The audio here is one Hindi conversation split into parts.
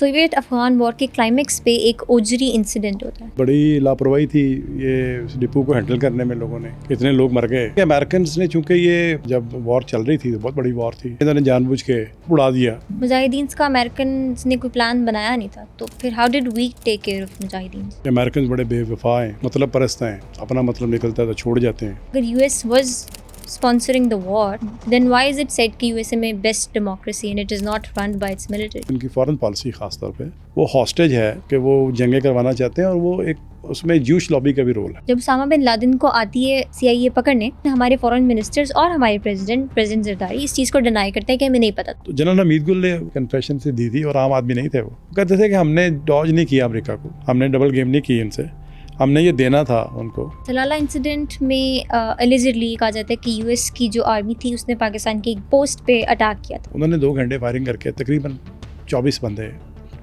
सोवियत अफगान वॉर के क्लाइमेक्स पे एक ओजरी इंसिडेंट होता है। बड़ी लापरवाही थी ये डिपो को हैंडल करने में, लोगों ने कितने लोग मर गए। अमेरिकन ने, चूंकि ये जब वॉर चल रही थी तो बहुत बड़ी वॉर थी, इन्होंने जानबूझ के उड़ा दिया। मुजाहिदीन का अमेरिकन ने कोई प्लान बनाया नहीं था, तो फिर how did we take care of मुजाहिदीन? अमेरिकन बड़े बेवफा हैं, मतलब परस्त हैं, अपना मतलब निकलता है तो छोड़ जाते हैं। अगर US was sponsoring the war, then why is it said कि यूएसए में best democracy and it is not run by its military? उनकी फॉरेन पॉलिसी खास तौर पे वो हॉस्टेज है कि वो जंगें करवाना चाहते हैं, और वो एक उसमें जूश लॉबी का भी रोल है। जब उसामा बिन लादेन को आती है CIA पकड़ने, हमारे फॉरेन मिनिस्टर्स और हमारे प्रेसिडेंट जरदारी इस चीज को डिनाई करते हैं कि हमें नहीं पता। तो जनरल हमीद गुल ने कन्फेशन से दी थी, और आम आदमी नहीं थे। वो कहते थे कि हमने डॉज नहीं किया अमेरिका को, हमने डबल गेम नहीं की इनसे, हमने ये देना था उनको। सलाला इंसिडेंट में एलिजिडली कहा जाता है कि यूएस की जो आर्मी थी उसने पाकिस्तान की एक पोस्ट पे अटैक किया था। उन्होंने 2 घंटे फायरिंग करके तकरीबन 24 बंदे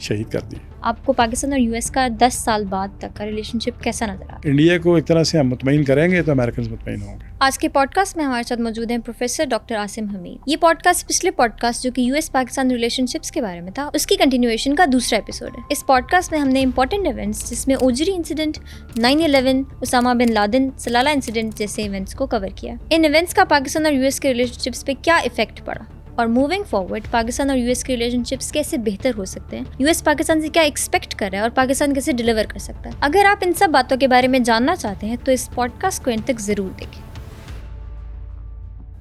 शहीद कर दिए। आपको पाकिस्तान और यूएस का 10 साल बाद तक का रिलेशनशिप कैसा नजर आ रहा है? इंडिया को एक तरह से हम मुतमईन करेंगे तो अमेरिकन मुतमईन होंगे। आज के पॉडकास्ट में हमारे साथ मौजूद हैं प्रोफेसर डॉक्टर आसिम हमीद। ये पॉडकास्ट पिछले पॉडकास्ट जो कि यूएस पाकिस्तान रिलेशनशिप्स के बारे में था, उसकी कंटिन्यूएशन का दूसरा एपिसोड है। इस पॉडकास्ट में हमने इंपॉर्टेंट इवेंट्स जिसमें Ojri incident, 9/11, Usama bin Laden, सलाला incident जैसे इवेंट्स को कवर किया। इन इवेंट्स का पाकिस्तान और यूएस के रिलेशनशिप्स पे क्या इफेक्ट पड़ा, और मूविंग फॉरवर्ड पाकिस्तान और यूएस के रिलेशनशिप्स कैसे बेहतर हो सकते हैं, यूएस पाकिस्तान से क्या एक्सपेक्ट कर रहा है और पाकिस्तान कैसे डिलीवर कर सकता है। अगर आप इन सब बातों के बारे में जानना चाहते हैं तो इस पॉडकास्ट को एंड तक जरूर देखें।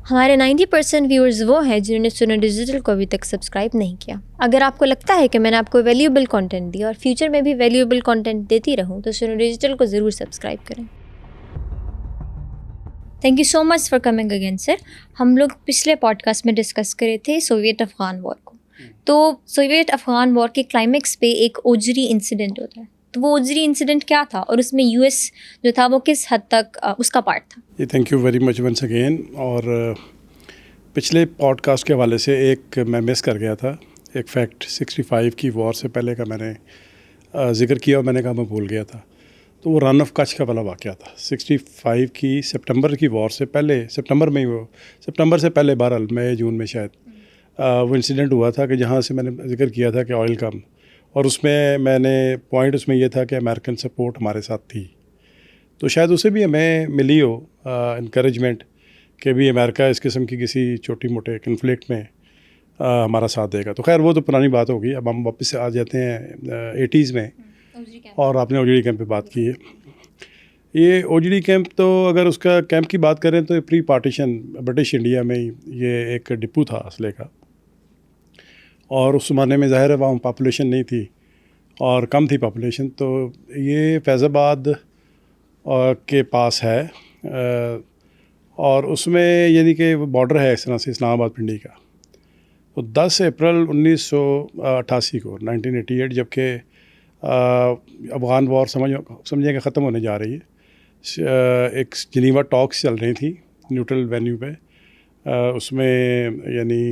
हमारे 90% व्यूअर्स वो हैं जिन्होंने सुनो डिजिटल को अभी तक सब्सक्राइब नहीं किया। अगर आपको लगता है कि मैंने आपको वैल्यूएबल कंटेंट दिया और फ्यूचर में भी वैल्यूएबल कंटेंट देती रहूं, तो सुनो डिजिटल को ज़रूर सब्सक्राइब करें। Thank you so much for coming again sir. हम लोग पिछले पॉडकास्ट में डिस्कस करे थे सोवियत अफगान वॉर को। तो सोवियत अफगान वॉर के क्लाइमेक्स पे एक ओजरी इंसिडेंट होता है, तो वो ओजरी इंसिडेंट क्या था और उसमें यूएस जो था वो किस हद तक उसका पार्ट था? ये thank you very much once again. और पिछले पॉडकास्ट के हवाले से एक मैं मिस कर गया था, एक फैक्ट 65 की वॉर से पहले का मैंने जिक्र किया और मैंने कहा मैं भूल गया था। तो वो रन ऑफ कच्छ का वाला वाक़या था 65 की सितंबर की वॉर से पहले, सितंबर में ही, वो सितंबर से पहले, बहरहाल मई जून में शायद वो इंसिडेंट हुआ था कि जहाँ से मैंने जिक्र किया था कि ऑयल कम, और उसमें मैंने पॉइंट उसमें ये था कि अमेरिकन सपोर्ट हमारे साथ थी। तो शायद उसे भी हमें मिली हो इनकरेजमेंट कि भी अमेरिका इस किस्म की किसी छोटी मोटे कन्फ्लिक्ट में हमारा साथ देगा। तो खैर वो तो पुरानी बात होगी। अब हम वापस आ जाते हैं 80s में, और आपने ओजड़ी कैंप पे बात की है। ये ओजड़ी कैंप, तो अगर उसका कैंप की बात करें तो प्री पार्टीशन ब्रिटिश इंडिया में ये एक डिपो था असले का, और उस ज़माने में ज़ाहिर है वहाँ पॉपुलेशन नहीं थी और कम थी पॉपुलेशन। तो ये फैज़ाबाद के पास है, और उसमें यानी कि बॉर्डर है इस तरह से इस्लामाबाद पिंडी का। तो 10 अप्रैल 1988 को 1988, जबकि अफ़गान वॉर समझिए कि ख़त्म होने जा रही है, एक जिनीवा टॉक्स चल रही थी न्यूट्रल वेन्यू पे। उसमें यानी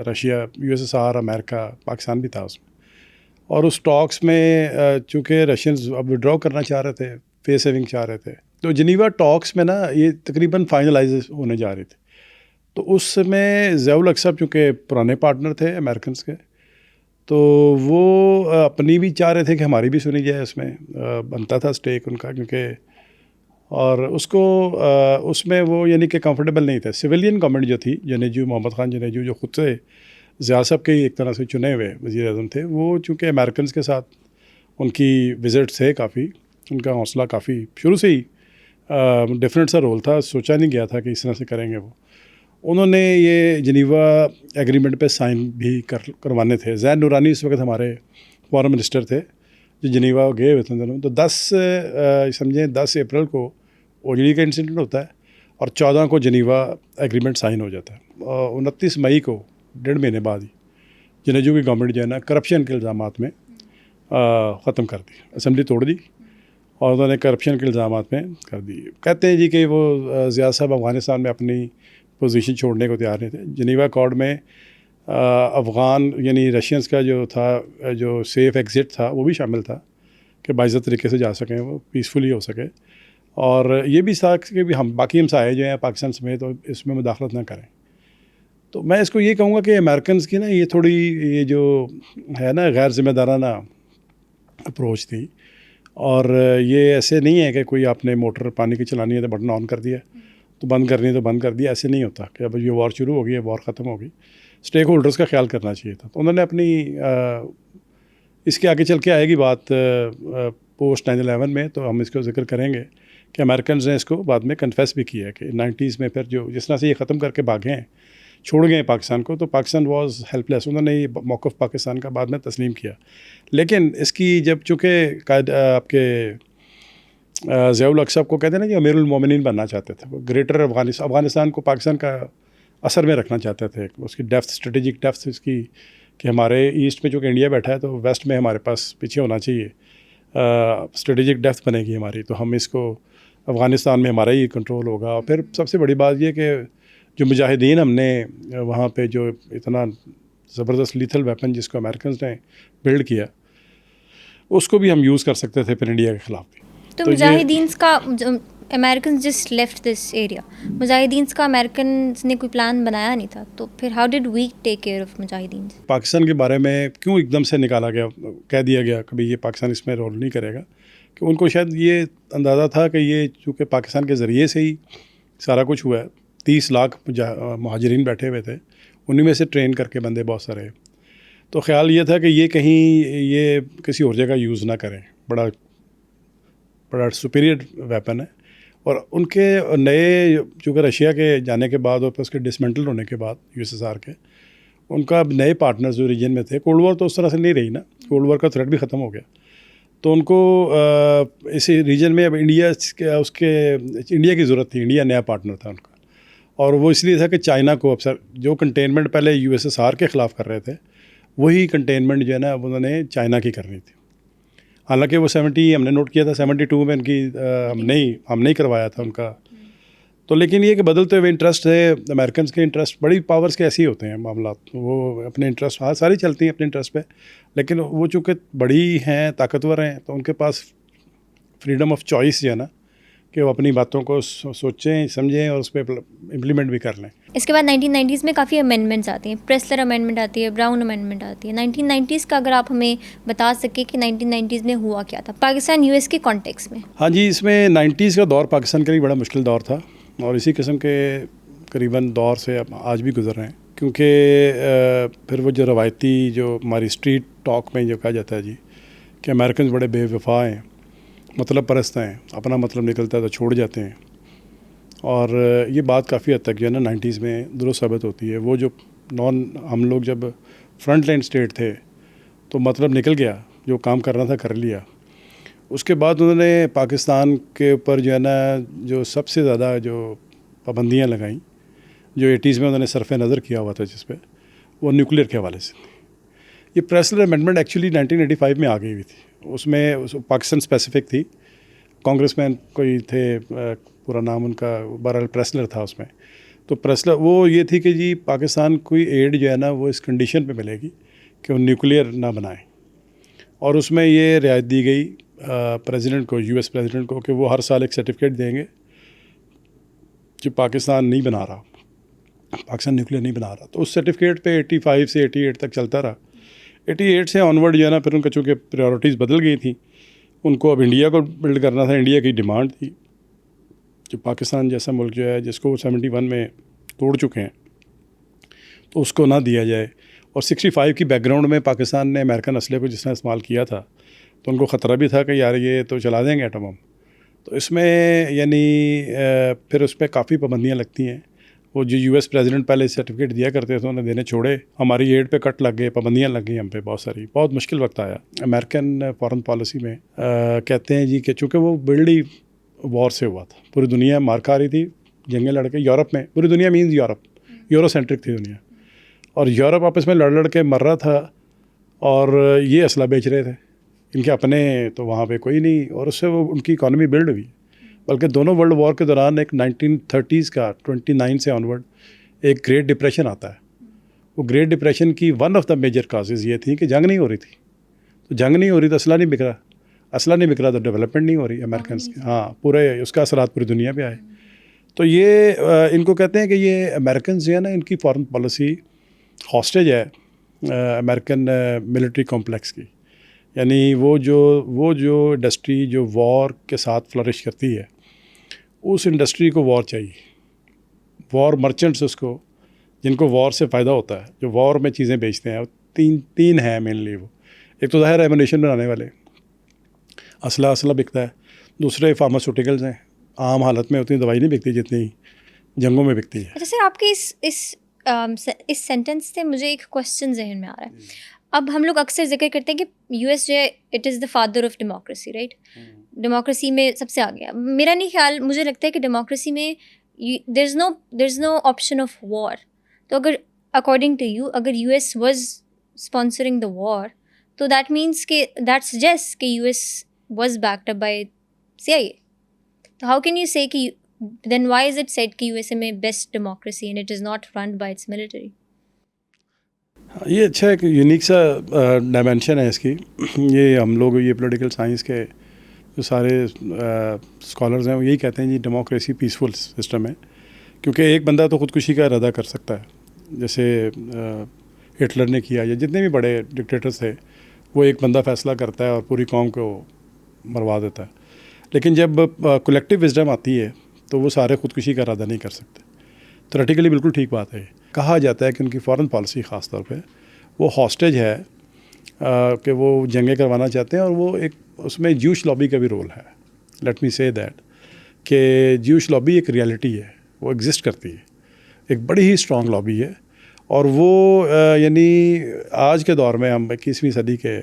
रशिया, USSR, अमेरिका, पाकिस्तान भी था उसमें। और उस टॉक्स में चूँकि रशियंस अब विड्रॉ करना चाह रहे थे, फेस सेविंग चाह रहे थे, तो जिनीवा टॉक्स में ना ये तकरीबन फाइनलाइज होने जा रही थी। तो उस समय ज़ियाउल हक साहब चूँकि पुराने पार्टनर थे अमेरिकन के, तो वो अपनी भी चाह रहे थे कि हमारी भी सुनी जाए, उसमें बनता था स्टेक उनका, क्योंकि और उसको उसमें वो यानी कि कंफर्टेबल नहीं थे। सिविलियन गवर्नमेंट जो थी, जनेजू, मोहम्मद खान जनेजू, जो ख़ुद से ज़िया साहब के ही एक तरह से चुने हुए वज़ीर आज़म थे, वो चूँकि अमेरिकन के साथ उनकी विज़िट थे काफ़ी, उनका हौसला काफ़ी शुरू से ही डिफरेंट सा रोल था, सोचा नहीं गया था कि इस तरह से करेंगे वो। उन्होंने ये जिनीवा एग्रीमेंट पे साइन भी करवाने थे। ज़ैन नूरानी इस वक्त हमारे फॉरेन मिनिस्टर थे जो जिनीवा गए हुए थे दोनों। तो 10 अप्रैल को ओजड़ी का इंसिडेंट होता है, और 14 को जिनीवा एग्रीमेंट साइन हो जाता है। 29 मई को, 1.5 महीने बाद ही, जनेजू की गवर्नमेंट जो है ना करप्शन के इल्ज़ामात में ख़त्म कर दी, असम्बली तोड़ दी, और उन्होंने करप्शन के इल्ज़ामात में कर दी। कहते हैं जी कि वो ज़िया साहब अफ़गानिस्तान में अपनी पोजीशन छोड़ने को तैयार नहीं थे। जिनीवा अकॉर्ड में अफ़गान यानी रशियंस का जो था, जो सेफ़ एग्ज़िट था, वो भी शामिल था कि बाइज़्ज़त तरीके से जा सकें, वो पीसफुली हो सके। और ये भी था कि भी हम बाकी हमसाए जो हैं पाकिस्तान समेत, तो इसमें मुदाखलत ना करें। तो मैं इसको ये कहूँगा कि अमेरिकन्स की ना ये थोड़ी ये जो है ना गैर जिम्मेदाराना अप्रोच थी। और ये ऐसे नहीं है कि कोई आपने मोटर पानी की चलानी है तो बटन ऑन कर दिया, तो बंद करनी है तो बंद कर दिया, ऐसे नहीं होता कि अब ये वॉर शुरू हो गई है, वॉर ख़त्म हो गई। स्टेक होल्डर्स का ख्याल करना चाहिए था। तो उन्होंने अपनी इसके आगे चल के आएगी बात पोस्ट 9/11 में, तो हम इसको जिक्र करेंगे कि अमेरिकन ने इसको बाद में कन्फेस भी किया है कि 90s में फिर जो जिस तरह से ये ख़त्म करके भागे हैं, छोड़ गए पाकिस्तान को, तो पाकिस्तान वाज हेल्पलेस। उन्होंने ये मौक़िफ़ पाकिस्तान का बाद में तस्लीम किया। लेकिन इसकी जब चूँकि आपके ज़ियाउल हक़ साहब को कहते हैं ना कि अमीरुल मोमिनीन बनना चाहते थे, वो ग्रेटर अफ़गानिस्तान को पाकिस्तान का असर में रखना चाहते थे। उसकी डेप्थ, स्ट्रेटेजिक डेप्थ इसकी कि हमारे ईस्ट में जो कि इंडिया बैठा है, तो वेस्ट में हमारे पास पीछे होना चाहिए, स्ट्रेटेजिक डेप्थ बनेगी हमारी, तो हम इसको अफ़गानिस्तान में हमारा ही कंट्रोल होगा। और फिर सबसे बड़ी बात ये कि जो मुजाहिदीन हमने वहाँ पे जो इतना ज़बरदस्त लीथल वेपन जिसको अमेरिकन ने बिल्ड किया, उसको भी हम यूज़ कर सकते थे फिर इंडिया के ख़िलाफ़ भी। तो मुजाहिदीन का American just left this area, Mujahideen का अमेरिकन ने कोई प्लान बनाया नहीं था, तो फिर how did we take care of मुजाहिदीन? पाकिस्तान के बारे में क्यों एकदम से निकाला गया, कह दिया गया कभी ये पाकिस्तान इसमें रोल नहीं करेगा, कि उनको शायद ये अंदाज़ा था कि ये चूँकि पाकिस्तान के ज़रिए से ही सारा कुछ हुआ है। 30 लाख मुहाजिरीन बैठे हुए थे, उन्हीं में से ट्रेन करके बंदे बहुत सारे, तो ख्याल ये था कि ये कहीं ये किसी और जगह यूज़ ना करें, बड़ा सुपीरियर वेपन है। और उनके नए चूँकि रशिया के जाने के बाद और फिर उसके डिसमेंटल होने के बाद यूएसएसआर के, उनका नए पार्टनर्स जो रीजन में थे, कोल्ड वॉर तो उस तरह से नहीं रही ना, कोल्ड वॉर का थ्रेट भी ख़त्म हो गया, तो उनको इसी रीजन में अब इंडिया की ज़रूरत थी। इंडिया नया पार्टनर था उनका, और वो इसलिए था कि चाइना को अब जो कंटेनमेंट पहले यूएसएसआर के ख़िलाफ़ कर रहे थे, वही कंटेनमेंट जो है ना उन्होंने चाइना की करनी थी। हालांकि वो 70 हमने नोट किया था, 72 में इनकी हम नहीं करवाया था उनका। तो लेकिन ये कि बदलते हुए इंटरेस्ट है, अमेरिकन के इंटरेस्ट, बड़ी पावर्स के ऐसे ही होते हैं मामला, वो अपने इंटरेस्ट, हाँ सारी चलती हैं अपने इंटरेस्ट पे, लेकिन वो चूँकि बड़ी हैं, ताकतवर हैं, तो उनके पास फ्रीडम ऑफ चॉइस जो है ना, कि वो अपनी बातों को सोचें, समझें और उस पर इम्प्लीमेंट भी कर लें। इसके बाद 1990s में काफ़ी अमेंडमेंट्स आती हैं, प्रेसलर अमेंडमेंट आती है, ब्राउन अमेंडमेंट आती है। 1990s का अगर आप हमें बता सके कि 1990s में हुआ क्या था पाकिस्तान यूएस के कॉन्टेक्स्ट में? हाँ जी, इसमें 90s का दौर पाकिस्तान के लिए बड़ा मुश्किल दौर था, और इसी किस्म के करीबन दौर से अब आज भी गुजर रहे हैं, क्योंकि फिर वो जो रवायती जो हमारी स्ट्रीट टॉक में जो कहा जाता है जी कि अमेरिकन बड़े बेवफा हैं, मतलब परस्त हैं, अपना मतलब निकलता है तो छोड़ जाते हैं, और ये बात काफ़ी हद तक जो है ना 90s में दुरुस्त साबित होती है। वो जो हम लोग जब फ्रंट लाइन स्टेट थे, तो मतलब निकल गया, जो काम करना था कर लिया। उसके बाद उन्होंने पाकिस्तान के ऊपर जो है ना जो सबसे ज़्यादा जो पाबंदियाँ लगाईं, जो 80s में उन्होंने सरफ़ नज़र किया हुआ था जिस पे, वो न्यूक्लियर के हवाले से। ये प्रेसलर अमेंडमेंट एक्चुअली 1985 में आ गई हुई थी, उसमें पाकिस्तान स्पेसिफिक थी। कांग्रेसमैन कोई थे, पूरा नाम उनका बहरहाल प्रेसलर था उसमें। तो प्रेसलर वो ये थी कि जी पाकिस्तान कोई एड जो है ना वो इस कंडीशन पे मिलेगी कि वो न्यूक्लियर ना बनाए, और उसमें ये रियायत दी गई प्रेसिडेंट को, यूएस प्रेसिडेंट को, कि वो हर साल एक सर्टिफिकेट देंगे कि पाकिस्तान नहीं बना रहा, पाकिस्तान न्यूक्लियर नहीं बना रहा। तो उस सर्टिफिकेट पे 85 से 88 तक चलता रहा। 88 से ऑनवर्ड जो है ना फिर उनका चूँकि प्रायोरिटीज़ बदल गई थी, उनको अब इंडिया को बिल्ड करना था, इंडिया की डिमांड थी, जो पाकिस्तान जैसा मुल्क जो है जिसको 71 में तोड़ चुके हैं, तो उसको ना दिया जाए। और 65 की बैकग्राउंड में पाकिस्तान ने अमेरिकन असले को जिस तरह इस्तेमाल किया था, तो उनको ख़तरा भी था कि यार ये तो चला देंगे एटम बम। तो इसमें यानी फिर उस पर काफ़ी पाबंदियाँ लगती हैं। वो जो यूएस प्रेसिडेंट पहले सर्टिफिकेट दिया करते थे उन्हें देने छोड़े, हमारी एड पे कट लग गए, पाबंदियाँ लग गई हम पे बहुत सारी, बहुत मुश्किल वक्त आया अमेरिकन फॉरेन पॉलिसी में। कहते हैं जी कि चूँकि वो बिल्ड ही वॉर से हुआ था, पूरी दुनिया मार खा रही थी, जंगें लड़के यूरोप में, पूरी दुनिया मीन्स यूरो सेंट्रिक थी दुनिया, और यूरोप आपस में लड़ के मर रहा था, और ये असला बेच रहे थे, इनके अपने तो वहाँ पे कोई नहीं, और उससे वो उनकी इकॉनमी बिल्ड हुई। बल्कि दोनों वर्ल्ड वॉर के दौरान एक 1930s का 29 से ऑनवर्ड एक ग्रेट डिप्रेशन आता है। वो ग्रेट डिप्रेशन की one of the major causes ये थी कि जंग नहीं हो रही थी, तो जंग नहीं हो रही तो असला नहीं बिक रहा, असला नहीं बिक रहा तो डेवलपमेंट नहीं हो रही अमेरिकन की, हाँ पूरे उसका असरात पूरी दुनिया पे आए। तो ये इनको कहते हैं कि ये अमेरिकन जो है ना, इनकी फॉरेन पॉलिसी हॉस्टेज है अमेरिकन मिलिट्री कॉम्प्लेक्स की। यानी वो जो इंडस्ट्री जो वॉर के साथ फ्लरिश करती है, उस इंडस्ट्री को वॉर चाहिए। वॉर मर्चेंट्स उसको, जिनको वॉर से फ़ायदा होता है, जो वॉर में चीज़ें बेचते हैं, तीन हैं मेनली। वो एक तो ज़ाहिर है एमुनेशन बनाने वाले, असला बिकता है। दूसरे फार्मास्यूटिकल्स हैं, आम हालत में उतनी दवाई नहीं बिकती जितनी जंगों में बिकती है। अच्छा सर, आपके इस सेंटेंस से मुझे एक क्वेश्चन जहन में आ रहा है। अब हम लोग अक्सर जिक्र करते हैं कि यूएस जो है it is the father of democracy, right? Democracy में सबसे आगे। मेरा नहीं ख्याल, मुझे लगता है कि डेमोक्रेसी में there is no option of war. तो अगर अकॉर्डिंग टू यू, अगर US was sponsoring the war, तो दैट मीन्स के दैट सजेस्ट कि US was backed up by CIA. तो हाउ कैन यू से कि then why is it said कि USA में best democracy and it is not run by its military? ये अच्छा एक यूनिक सा डायमेंशन है इसकी। ये हम लोग ये पॉलिटिकल साइंस के जो सारे स्कॉलर्स हैं वो यही कहते हैं जी, डेमोक्रेसी पीसफुल सिस्टम है। क्योंकि एक बंदा तो ख़ुदकुशी का इरादा कर सकता है, जैसे हिटलर ने किया, या जितने भी बड़े डिक्टेटर्स थे, वो एक बंदा फैसला करता है और पूरी कौम को मरवा देता है। लेकिन जब कलेक्टिव विजडम आती है तो वो सारे ख़ुदकुशी का इरादा नहीं कर सकते। थ्योरेटिकली बिल्कुल ठीक बात है। कहा जाता है कि उनकी फॉरेन पॉलिसी ख़ास तौर पे वो हॉस्टेज है, कि वो जंगें करवाना चाहते हैं, और वो एक उसमें ज्यूश लॉबी का भी रोल है। लेट मी से दैट कि ज्यूश लॉबी एक रियलिटी है, वो एग्जिस्ट करती है, एक बड़ी ही स्ट्रॉन्ग लॉबी है। और वो यानी आज के दौर में हम 21वीं सदी के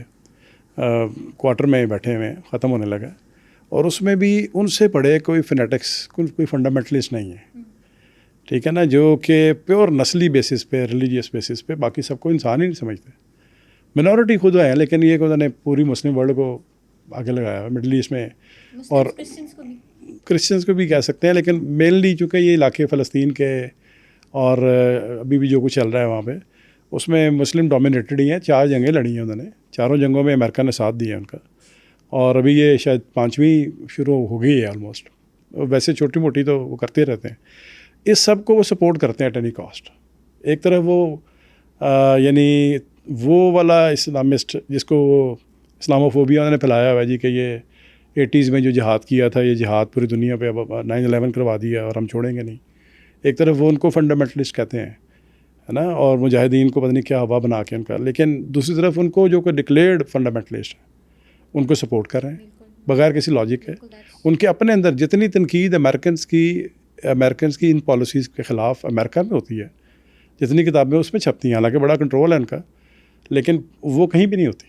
क्वार्टर में बैठे हुए हैं, ख़त्म होने लगा, और उसमें भी उनसे बड़े कोई फिनेटिक्स, कोई फंडामेंटलिस्ट नहीं है, ठीक है ना, जो कि प्योर नस्ली बेसिस पे, रिलीजियस बेसिस पे बाकी सबको इंसान ही नहीं समझते। मिनॉरिटी खुद है, लेकिन ये उन्होंने पूरी मुस्लिम वर्ल्ड को आगे लगाया है मिडल ईस्ट में, और क्रिश्चियंस को भी कह सकते हैं। लेकिन मेनली चूँकि ये इलाके फ़लस्तीन के और अभी भी जो कुछ चल रहा है वहाँ पे, उसमें मुस्लिम डोमिनेटेड ही हैं। 4 जंगें लड़ी हैं उन्होंने, चारों जंगों में अमेरिका ने साथ दिया उनका, और अभी ये शायद 5वीं शुरू हो गई है ऑलमोस्ट। वैसे छोटी मोटी तो वो करते रहते हैं। इस सब को वो सपोर्ट करते हैं एट एनी कॉस्ट। एक तरफ वो यानी वो वाला इस्लामिस्ट जिसको इस्लामोफोबिया उन्होंने फैलाया हुआ है जी, कि ये 80s में जो जिहाद किया था, ये जिहाद पूरी दुनिया पे अब 9/11 करवा दिया और हम छोड़ेंगे नहीं। एक तरफ वो उनको फंडामेंटलिस्ट कहते हैं, है ना, और मुजाहिदीन को पता नहीं क्या हवा बना के उनका। लेकिन दूसरी तरफ उनको जो कोई डिक्लेयर्ड फंडामेंटलिस्ट है उनको सपोर्ट कर रहे हैं बगैर किसी लॉजिक के। उनके अपने अंदर जितनी तनकीद अमेरिकन्स की इन पॉलिसीज़ के ख़िलाफ़ अमेरिका में होती है, जितनी किताबें उसमें छपती हैं, हालांकि बड़ा कंट्रोल है उनका, लेकिन वो कहीं भी नहीं होती।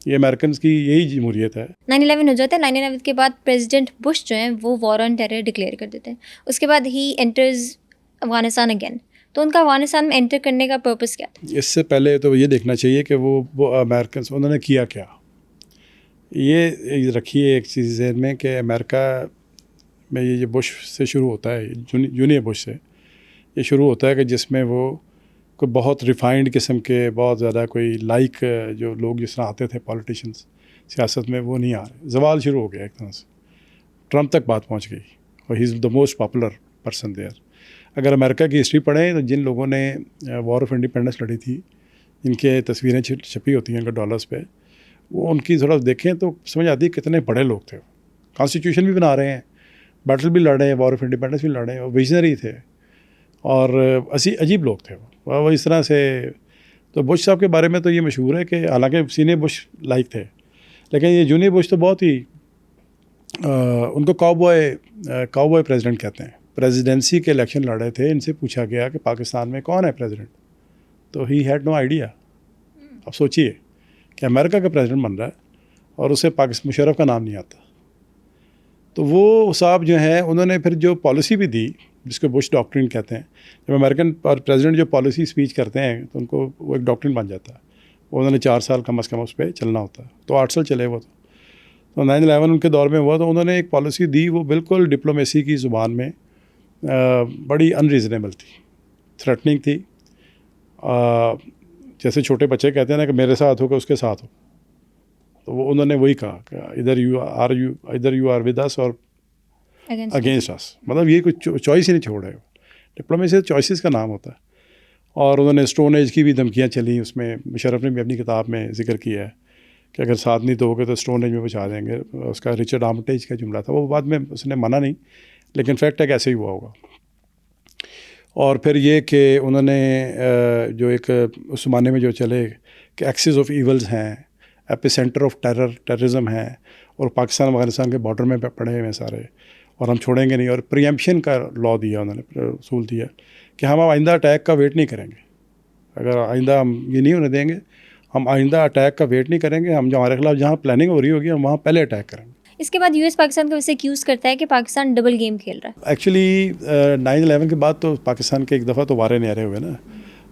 ये अमेरिकन्स की यही जमहूरियत है। 9/11 हो जाता है। 9/11 के बाद प्रेसिडेंट बुश जो हैं वो वॉर ऑन टेरर डिक्लेयर कर देते हैं। उसके बाद ही एंटर्स अफगानिस्तान अगेन। तो उनका अफगानिस्तान में एंटर करने का पर्पस क्या था? इससे पहले तो ये देखना चाहिए कि वो अमेरिकन्स उन्होंने किया क्या। ये रखिए एक चीज़ ज़हन में कि अमेरिका में ये बुश से शुरू होता है, जूनियर बुश से ये शुरू होता है, कि जिसमें वो कोई बहुत रिफाइंड किस्म के, बहुत ज़्यादा कोई जो लोग जिस तरह आते थे पॉलिटिशियंस सियासत में, वो नहीं आ रहे। जवाल शुरू हो गया एक तरह से, ट्रम्प तक बात पहुंच गई, और he is the most popular person there. अगर अमेरिका की हिस्ट्री पढ़ें तो जिन लोगों ने वॉर ऑफ इंडिपेंडेंस लड़ी थी, जिनके तस्वीरें छपी होती हैं उनके डॉलर्स पे, वो उनकी थोड़ा देखें तो समझ आती है कितने बड़े लोग थे। कॉन्स्टिट्यूशन भी बना रहे हैं, बैटल भी लड़ रहे हैं, वॉर ऑफ इंडिपेंडेंस भी लड़ रहे हैं, और विजनरी थे, और अजीब लोग थे वो इस तरह से। तो बुश साहब के बारे में तो ये मशहूर है कि हालांकि सीनियर बुश लाइक थे, लेकिन ये जूनियर बुश तो बहुत ही उनको काउबॉय प्रेसिडेंट कहते हैं। प्रेसिडेंसी के इलेक्शन लड़े थे, इनसे पूछा गया कि पाकिस्तान में कौन है प्रेसिडेंट, तो ही हैड नो आइडिया। अब सोचिए कि अमेरिका का प्रेसिडेंट बन रहा है और उसे मुशर्रफ का नाम नहीं आता। तो वो साहब जो हैं उन्होंने फिर जो पॉलिसी भी दी, जिसको बुश डॉक्ट्रिन कहते हैं, जब अमेरिकन प्रेसिडेंट जो पॉलिसी स्पीच करते हैं तो उनको वो एक डॉक्ट्रिन बन जाता है। वो उन्होंने 4 साल कम अज़ कम उस पर चलना होता है, तो 8 साल चले वो। तो 9/11 उनके दौर में हुआ, तो उन्होंने एक पॉलिसी दी, वो बिल्कुल डिप्लोमेसी की ज़ुबान में बड़ी अनरीज़नेबल थी, थ्रेटनिंग थी। जैसे छोटे बच्चे कहते हैं ना कि मेरे साथ हो कि उसके साथ हो, तो वो उन्होंने वही कहा कि इधर यू आर विद अस और अगेंस्ट अस, मतलब ये कुछ चॉइस ही नहीं छोड़ रहे। डिप्लोमेसी चॉइसेस का नाम होता है। और उन्होंने स्टोन एज की भी धमकियाँ चली, उसमें मुशर्रफ ने भी अपनी किताब में जिक्र किया है कि अगर साथ नहीं दोगे तो स्टोन एज में पहुँचा देंगे। उसका रिचर्ड आर्मिटेज का जुमला था, वो बाद में उसने माना नहीं, लेकिन फैक्ट है कि ऐसे ही हुआ होगा। और फिर ये कि उन्होंने जो एक उस ज़माने में जो चले कि एक्सिस ऑफ ईवल्स हैं, एपिसेंटर ऑफ टेररिज्म है, और पाकिस्तान अफगानिस्तान के बॉर्डर में पड़े हुए हैं सारे, और हम छोड़ेंगे नहीं। और प्रीएम्पशन का लॉ दिया उन्होंने, उसूल दिया कि हम आइंदा अटैक का वेट नहीं करेंगे। अगर आइंदा हम ये नहीं होने देंगे, हम आइंदा अटैक का वेट नहीं करेंगे, हम जो हमारे खिलाफ जहाँ प्लानिंग हो रही होगी हम वहाँ पहले अटैक करेंगे। इसके बाद यूएस पाकिस्तान को वैसे एक्यूज़ करता है कि पाकिस्तान डबल गेम खेल रहा है। एक्चुअली 9/11 के बाद तो पाकिस्तान के एक दफ़ा तो वारे न्यारे हुए ना।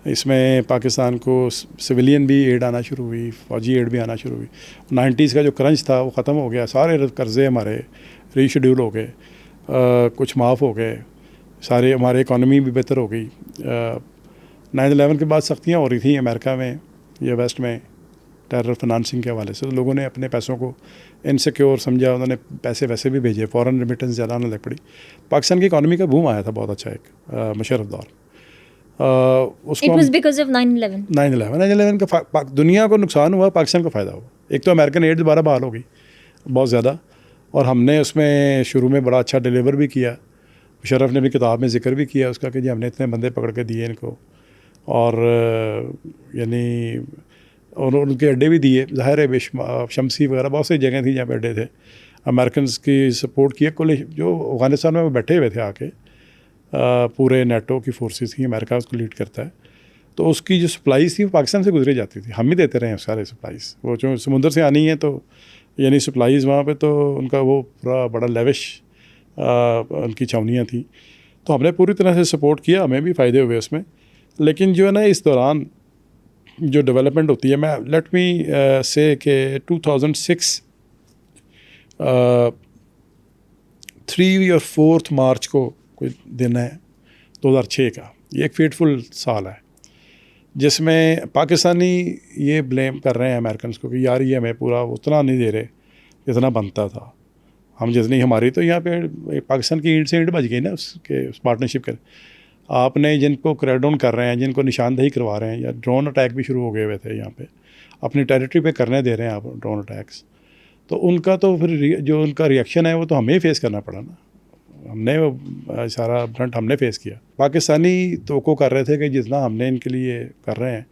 इसमें पाकिस्तान को सिविलियन भी एड आना शुरू हुई, फौजी एड भी आना शुरू हुई। 90s का जो क्रंच था वो ख़त्म हो गया, सारे कर्ज़े हमारे रीशेड्यूल हो गए, कुछ माफ़ हो गए, सारे हमारे इकॉनमी भी बेहतर हो गई। 9/11 के बाद सख्तियाँ हो रही थी अमेरिका में या वेस्ट में टेरर फाइनेंसिंग के हवाले से, तो लोगों ने अपने पैसों को इनसिक्योर समझा, उन्होंने पैसे वैसे भी भेजे, फॉरेन रेमिटेंस ज़्यादा आने लग पड़ी। पाकिस्तान की इकॉनमी का बूम आया था बहुत अच्छा एक मुशर्रफ दौर। उसको It was because of 9/11. 9/11 का दुनिया को नुकसान हुआ, पाकिस्तान को फ़ायदा हुआ। एक तो अमेरिकन एड दोबारा बहाल हो गई बहुत ज़्यादा, और हमने उसमें शुरू में बड़ा अच्छा डिलीवर भी किया। मुशर्रफ ने भी किताब में जिक्र भी किया उसका कि जी हमने इतने बंदे पकड़ के दिए इनको, और यानी और उनके अड्डे भी दिए। ज़ाहिर है शमसी वगैरह बहुत सी जगह थी जहाँ पे अड्डे थे। अमेरिकन की सपोर्ट किया कुल जो अफ़गानिस्तान में वो बैठे हुए थे आके, पूरे नेटो की फोर्सेस थी, अमेरिका उसको लीड करता है, तो उसकी जो सप्लाईज़ थी वो पाकिस्तान से गुजरी जाती थी, हम ही देते रहे हैं सारे सप्लाईज़। वो जो समुंदर से आनी है तो यानी सप्लाईज़ वहाँ पे तो उनका वो पूरा बड़ा लेविश उनकी छावनियाँ थी, तो हमने पूरी तरह से सपोर्ट किया, हमें भी फ़ायदे हुए उसमें। लेकिन जो है ना इस दौरान जो डेवलपमेंट होती है, मैं लेट मी से के 2006 3 और 4 मार्च को कोई दिन है 2006 का, ये एक फेटफुल साल है जिसमें पाकिस्तानी ये ब्लेम कर रहे हैं अमेरिकन को कि यार ये हमें पूरा उतना नहीं दे रहे जितना बनता था, हम जितनी हमारी तो यहाँ पे पाकिस्तान की ईंट से ईंट बच गई ना उसके उस पार्टनरशिप के। आपने जिनको क्रैकडाउन कर रहे हैं, जिनको निशानदेही करवा रहे हैं, या ड्रोन अटैक भी शुरू हो गए हुए थे यहाँ पे, अपनी टेरिटरी पे करने दे रहे हैं आप ड्रोन अटैक्स, तो उनका तो फिर जो उनका रिएक्शन है वो तो हमें ही फेस करना पड़ा ना। हमने वो सारा फ्रंट हमने फेस किया। पाकिस्तानी तो कर रहे थे कि जितना हमने इनके लिए कर रहे हैं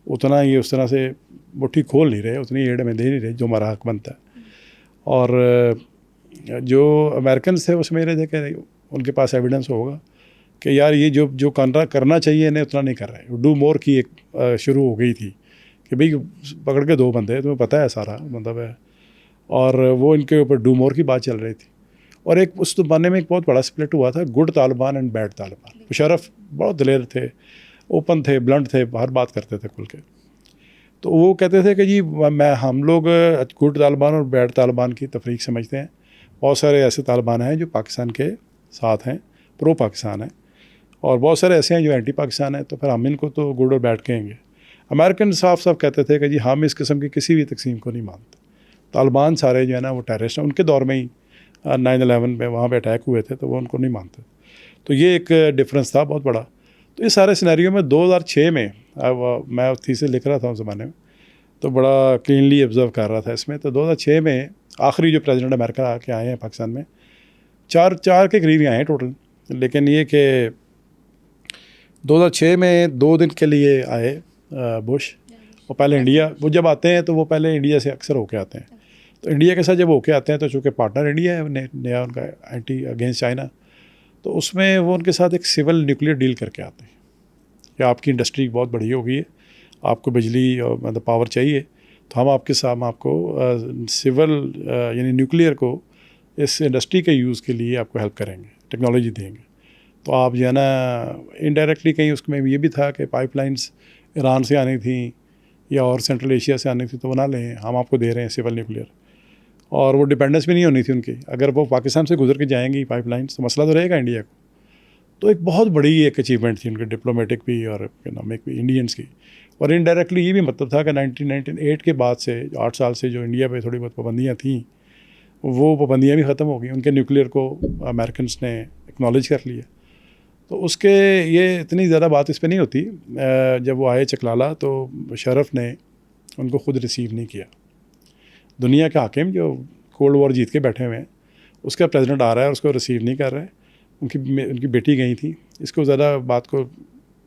उतना ये उस तरह से मुट्ठी खोल नहीं रहे, उतनी एड में दे नहीं रहे जो हमारा हक बनता है। और जो अमेरिकन थे वो समझ रहे थे कि उनके पास एविडेंस होगा कि यार ये जो करना चाहिए इन्हें उतना नहीं कर रहे। डू मोर की एक शुरू हो गई थी कि भाई पकड़ के 2 बंदे, तुम्हें पता है सारा मतलब है, और वो इनके ऊपर डू मोर की बात चल रही थी। और एक उस ज़माने में एक बहुत बड़ा स्प्लिट हुआ था, good Taliban and bad Taliban. Musharraf बहुत दिलेर थे, ओपन थे, ब्लंट थे, हर बात करते थे खुल के। तो वो कहते थे कि जी हम लोग गुड तालिबान और बैड तालिबान की तफरीक समझते हैं। बहुत सारे ऐसे तालिबान हैं जो पाकिस्तान के साथ हैं, प्रो पाकिस्तान हैं, और बहुत सारे ऐसे हैं जो एंटी पाकिस्तान हैं, तो फिर हम इनको तो गुड और बैड कहेंगे। अमेरिकन साफ साफ कहते थे कि जी हम इस किस्म की किसी भी तकसीम को नहीं मानते। तालिबान सारे जो है ना वो टेररिस्ट हैं, उनके दौर में ही 9/11 में वहाँ पे अटैक हुए थे, तो वो उनको नहीं मानते। तो ये एक डिफरेंस था बहुत बड़ा। तो इस सारे सिनेरियो में 2006 में मैं थीसिस लिख रहा था उस ज़माने में, तो बड़ा क्लीनली ऑब्जर्व कर रहा था इसमें। तो 2006 में आखिरी जो प्रेसिडेंट अमेरिका आके आए हैं पाकिस्तान में, चार के करीब ही आए हैं टोटल, लेकिन ये कि 2006 में 2 दिन के लिए आए बुश, वो पहले इंडिया, वो जब आते हैं तो वो पहले इंडिया से अक्सर होके आते हैं। तो इंडिया के साथ जब होके आते हैं तो चूँकि पार्टनर इंडिया है नया उनका एंटी अगेंस्ट चाइना, तो उसमें वो उनके साथ एक सिविल न्यूक्लियर डील करके आते हैं कि आपकी इंडस्ट्री बहुत बड़ी हो गई है, आपको बिजली और मतलब पावर चाहिए, तो हम आपके साथ आपको सिविल यानी न्यूक्लियर को इस इंडस्ट्री के यूज़ के लिए आपको हेल्प करेंगे, टेक्नोलॉजी देंगे। तो आप जो है ना इनडायरेक्टली कहीं उसमें ये भी था कि पाइपलाइंस ईरान से आनी थी या और सेंट्रल एशिया से आनी थी, तो बना लें, हम आपको दे रहे हैं सिविल न्यूक्लियर। और वो डिपेंडेंस भी नहीं होनी थी उनकी, अगर वो पाकिस्तान से गुजर के जाएंगी पाइपलाइंस तो मसला तो रहेगा इंडिया को। तो एक बहुत बड़ी एक अचीवमेंट थी उनकी, डिप्लोमेटिक भी और इकोनॉमिक भी, इंडियंस की। और इनडायरेक्टली ये भी मतलब था कि 1998 के बाद से 8 साल से जो इंडिया पे थोड़ी बहुत पाबंदियाँ थीं वो पाबंदियाँ भी ख़त्म हो गई, उनके न्यूक्लियर को अमेरिकन ने एक्नॉलेज कर लिया। तो उसके ये इतनी ज़्यादा बात इस पर नहीं होती। जब वो आए चकलाला तो मुशर्रफ ने उनको ख़ुद रिसीव नहीं किया। दुनिया के हाकिम जो कोल्ड वॉर जीत के बैठे हुए हैं, उसका प्रेसिडेंट आ रहा है और उसको रिसीव नहीं कर रहा है। उनकी बेटी गई थी, इसको ज़्यादा बात को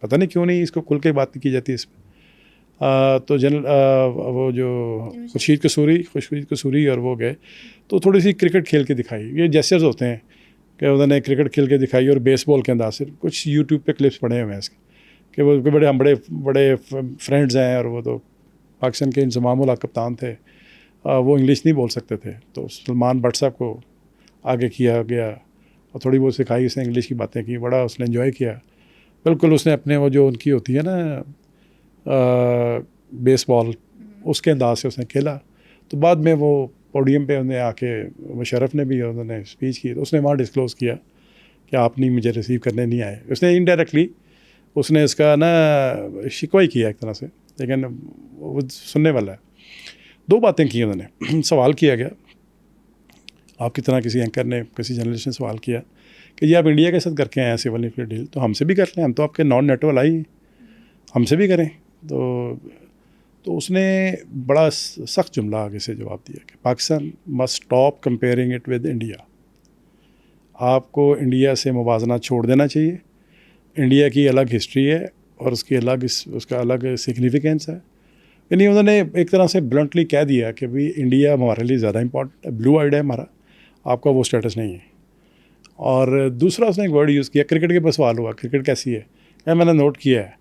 पता नहीं क्यों नहीं इसको खुल के बात नहीं की जाती इस पर। तो जनरल वो जो खुर्शीद कसूरी और वो गए तो थोड़ी सी क्रिकेट खेल के दिखाई। ये जेस्चर्स होते हैं कि उन्होंने क्रिकेट खेल के दिखाई और बेसबॉल के अंदाज से। कुछ यूट्यूब पे क्लिप्स पड़े हुए हैं इसके कि वो हम बड़े फ्रेंड्स हैं और वो तो पाकिस्तान के इंजमाम उल हक कप्तान थे, वो इंग्लिश नहीं बोल सकते थे, तो सलमान भट्ट साहब को आगे किया गया और थोड़ी बहुत सिखाई, उसने इंग्लिश की बातें की, बड़ा उसने एंजॉय किया। बिल्कुल उसने अपने वो जो उनकी होती है ना बेसबॉल, उसके अंदाज से उसने खेला। तो बाद में वो पोडियम पे उन्हें आके मुशर्रफ ने भी उन्होंने स्पीच की, तो उसने वहाँ डिस्क्लोज़ किया कि आप नहीं मुझे रिसीव करने नहीं आए। उसने इनडायरेक्टली उसने इसका ना शिकवा ही किया एक तरह से, लेकिन वो सुनने वाला है। दो बातें की उन्होंने। सवाल किया गया, आप कितना किसी एंकर ने, किसी जर्नलिस्ट ने सवाल किया कि ये आप इंडिया के साथ करके आए हैं सिविल न्यूक्लियर डील, तो हमसे भी कर लें, हम तो आपके नॉन नेटो वाला ही, हमसे भी करें। तो उसने बड़ा सख्त जुमला आगे से जवाब दिया कि Pakistan must stop comparing it with India. आपको इंडिया से मुवाजना छोड़ देना चाहिए। इंडिया की अलग हिस्ट्री है और उसका अलग सिग्निफिकेंस है। यानी उन्होंने एक तरह से ब्लंटली कह दिया कि भाई इंडिया हमारे लिए ज़्यादा इंपॉर्टेंट है, ब्लू आइड है हमारा, आपका वो स्टेटस नहीं है। और दूसरा उसने एक वर्ड यूज़ किया, क्रिकेट के पर सवाल हुआ, क्रिकेट कैसी है। मैंने नोट किया है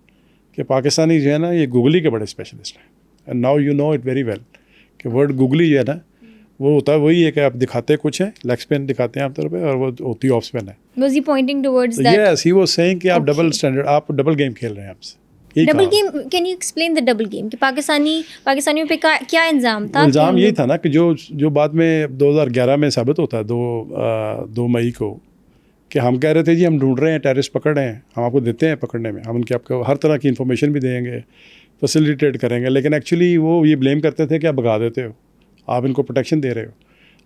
कि पाकिस्तानी जो है ना ये गूगली के बड़े स्पेशलिस्ट हैं, and now you know it very well कि वर्ड गूगली जो है ना वो होता है वही है कि आप दिखाते कुछ हैं, लेग स्पिन दिखाते हैं आप तौर पे, और वो होती है ऑफ स्पिन है। Was he pointing towards that? Yes, he was saying कि आप डबल स्टैंडर्ड, आप डबल गेम खेल रहे हैं आपसे। Double game, can you explain the double game कि पाकिस्तानियों पे क्या इल्ज़ाम था? इल्ज़ाम यही था ना कि जो बाद में 2011 में साबित होता है 2 मई को, कि हम कह रहे थे जी हम ढूंढ रहे हैं, टेररिस्ट पकड़ रहे हैं, हम आपको देते हैं पकड़ने में, हम उनके आपको हर तरह की इन्फॉर्मेशन भी देंगे, फैसिलिटेट करेंगे। लेकिन एक्चुअली वो ये ब्लेम करते थे कि आप भगा देते हो, आप इनको प्रोटेक्शन दे रहे हो,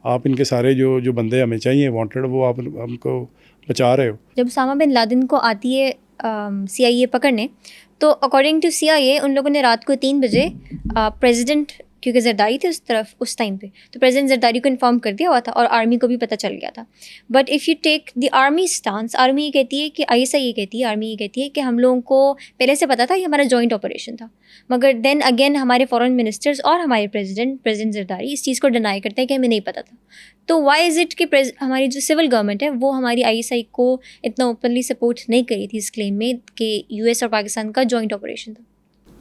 आप इनके सारे जो बंदे हमें चाहिए वांटेड, वो आप हमको बचा रहे हो। जब उसामा बिन लादेन को आती है CIA पकड़ने, तो अकॉर्डिंग टू CIA उन लोगों ने रात को 3 बजे प्रेसिडेंट, क्योंकि जरदारी थे उस टाइम पे, तो प्रेसिडेंट जरदारी को इन्फॉर्म कर दिया हुआ था और आर्मी को भी पता चल गया था। But if you take the army stance, army ये कहती है कि ISI ये कहती है, आर्मी ये कहती है कि हम लोगों को पहले से पता था, ये हमारा जॉइंट ऑपरेशन था। मगर देन अगेन हमारे फॉरेन मिनिस्टर्स और हमारे प्रेसिडेंट जरदारी इस चीज़ को डिनाई करते हैं कि हमें नहीं पता था। तो वाई इज़ इट कि हमारी जो सिविल गवर्नमेंट है वो हमारी ISI को इतना ओपनली सपोर्ट नहीं करी थी इस क्लेम में कि US और पाकिस्तान का जॉइंट ऑपरेशन था?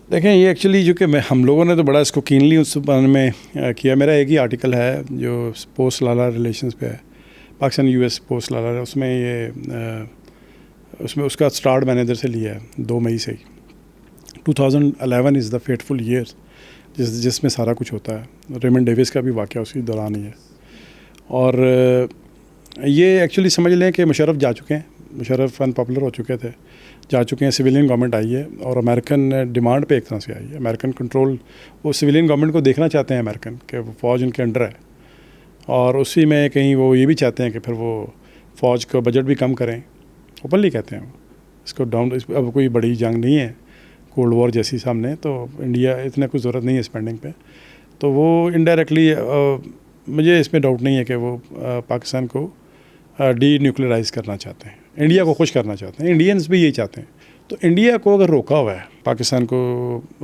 देखें, ये एक्चुअली जो कि हम लोगों ने तो बड़ा इसको कीनली उस बारे में किया। मेरा एक ही आर्टिकल है जो पोस्ट लाला रिलेशंस पे है, पाकिस्तान US पोस्ट लाला, उसमें उसका स्टार्ट मैंने इधर से लिया है 2 मई से ही। 2011 इज़ द फेटफुल ईयर जिसमें सारा कुछ होता है। रेमंड डेविस का भी वाक़या उसी दौरान ही है। और ये एक्चुअली समझ लें कि मुशर्रफ जा चुके हैं, मुशर्रफ अनपॉपुलर हो चुके थे, जा चुके हैं, सिविलियन गवर्नमेंट आई है और अमेरिकन डिमांड पे एक तरह से आई है। अमेरिकन कंट्रोल, वो सिविलियन गवर्नमेंट को देखना चाहते हैं अमेरिकन कि वो फ़ौज उनके अंडर है, और उसी में कहीं वो ये भी चाहते हैं कि फिर वो फ़ौज का बजट भी कम करें। ओपनली कहते हैं वो इसको डाउन। अब कोई बड़ी जंग नहीं है कोल्ड वॉर जैसी सामने, तो इंडिया इतना कुछ ज़रूरत नहीं है स्पेंडिंग पे। तो वो इनडायरेक्टली, मुझे इसमें डाउट नहीं है कि वो पाकिस्तान को डी न्यूक्लियराइज करना चाहते हैं, इंडिया को खुश करना चाहते हैं। इंडियंस भी यही चाहते हैं। तो इंडिया को अगर रोका हुआ है पाकिस्तान को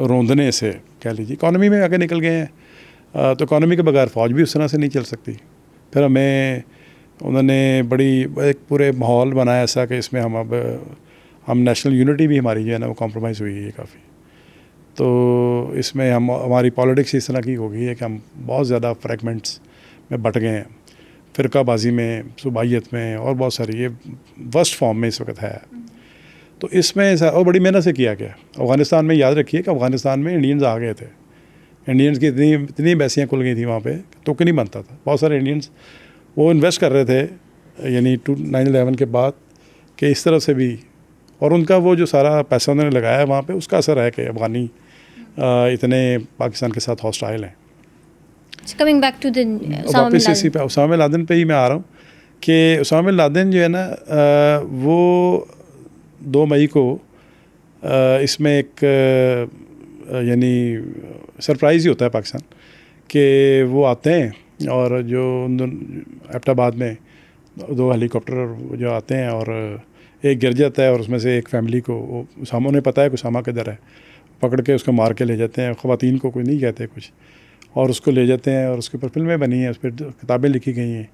रोंदने से, कह लीजिए इकॉनमी में आगे निकल गए हैं, तो इकॉनमी के बगैर फ़ौज भी उस तरह से नहीं चल सकती। फिर हमें उन्होंने बड़ी एक पूरे माहौल बनाया ऐसा कि इसमें हम नेशनल यूनिटी भी हमारी जो है ना वो कॉम्प्रोमाइज़ हुई है काफ़ी। तो इसमें हमारी पॉलिटिक्स इस तरह की हो गई है कि हम बहुत ज़्यादा फ्रैगमेंट्स में बट गए हैं, फ़िरकाबाजी में, सूबाइयत में, और बहुत सारी, ये वर्स्ट फॉर्म में इस वक्त है। तो इसमें और बड़ी मेहनत से किया गया। अफ़गानिस्तान में याद रखिए कि अफ़गानिस्तान में इंडियंस आ गए थे, इंडियंस की इतनी बैसियाँ खुल गई थी वहाँ पे, तो नहीं बनता था। बहुत सारे इंडियंस वो इन्वेस्ट कर रहे थे यानी 9/11 के बाद, कि इस तरह से भी, और उनका वो जो सारा पैसा उन्होंने लगाया वहाँ पे, उसका असर है कि अफ़गानी इतने पाकिस्तान के साथ हॉस्टाइल हैं। कमिंग बैक टू द वापस इसी पे उसामा बिन लादेन पे ही मैं आ रहा हूँ कि उसामा बिन लादेन जो है ना वो 2 मई को इसमें एक यानी सरप्राइज़ ही होता है पाकिस्तान कि वो आते हैं और जो एबटाबाद में 2 हेलीकॉप्टर जो आते हैं और एक गिर जाता है और उसमें से एक फैमिली को उसामा उन्हें पता है कि उसामा किधर है, पकड़ के उसको मार के ले जाते हैं। ख़वातीन को कोई नहीं कहते कुछ, और उसको ले जाते हैं और उसके ऊपर फिल्में बनी हैं, उस पर किताबें लिखी गई हैं।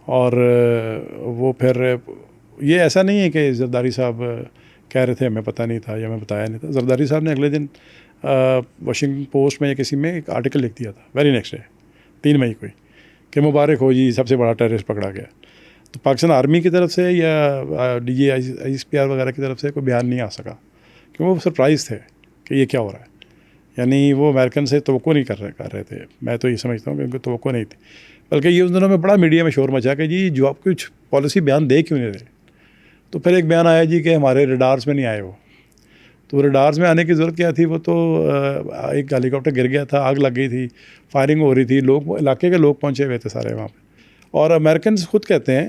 और वो फिर ये ऐसा नहीं है कि जरदारी साहब कह रहे थे हमें पता नहीं था या हमें बताया नहीं था। जरदारी साहब ने अगले दिन वाशिंगटन पोस्ट में या किसी में एक आर्टिकल लिख दिया था वेरी नेक्स्ट डे 3 मई को ही कि मुबारक हो जी, सबसे बड़ा टेररिस्ट पकड़ा गया। तो पाकिस्तान आर्मी की तरफ से या DGISPR वगैरह की तरफ से कोई बयान नहीं आ सका, क्योंकि वो सरप्राइज़ थे कि ये क्या हो रहा है। यानी वो अमेरिकन से तवक्को नहीं कर रहे थे। मैं तो ये समझता हूँ कि उनको तवक्को नहीं थी, बल्कि ये उस दिनों में बड़ा मीडिया में शोर मचा कि जी जो आप कुछ पॉलिसी बयान दे क्यों नहीं रहे। तो फिर एक बयान आया जी कि हमारे रडार्स में नहीं आए वो। तो रडार्स में आने की ज़रूरत क्या थी, वो तो एक हेलीकॉप्टर गिर गया था, आग लग गई थी, फायरिंग हो रही थी, लोग इलाके के लोग पहुँचे हुए थे सारे वहाँ पर। और अमेरिकन खुद कहते हैं,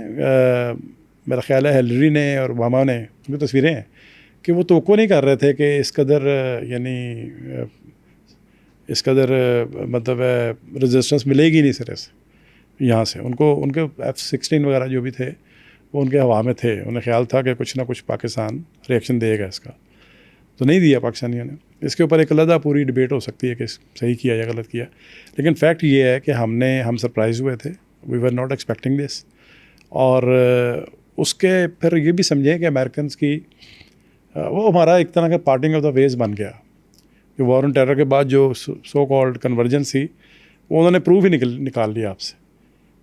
मेरा ख्याल है हिलरी ने और ओबामा ने, उनकी तस्वीरें हैं कि वो तवक्को नहीं कर रहे थे कि इस कदर मतलब रेजिस्टेंस मिलेगी नहीं सिरे से यहाँ से। उनको उनके F-16 वगैरह जो भी थे वो उनके हवा में थे। उन्हें ख्याल था कि कुछ ना कुछ पाकिस्तान रिएक्शन देगा इसका, तो नहीं दिया पाकिस्तानियों ने। इसके ऊपर एक अलग पूरी डिबेट हो सकती है कि सही किया या गलत किया, लेकिन फैक्ट ये है कि हम सरप्राइज़ हुए थे, we were not expecting this. और उसके फिर ये भी समझें कि अमेरिकन की वो हमारा एक तरह का पार्टिंग ऑफ द वेज बन गया। कि वॉर ऑन टेरर के बाद जो सो कॉल्ड कन्वर्जेंस थी वो उन्होंने प्रूफ ही निकाल लिया आपसे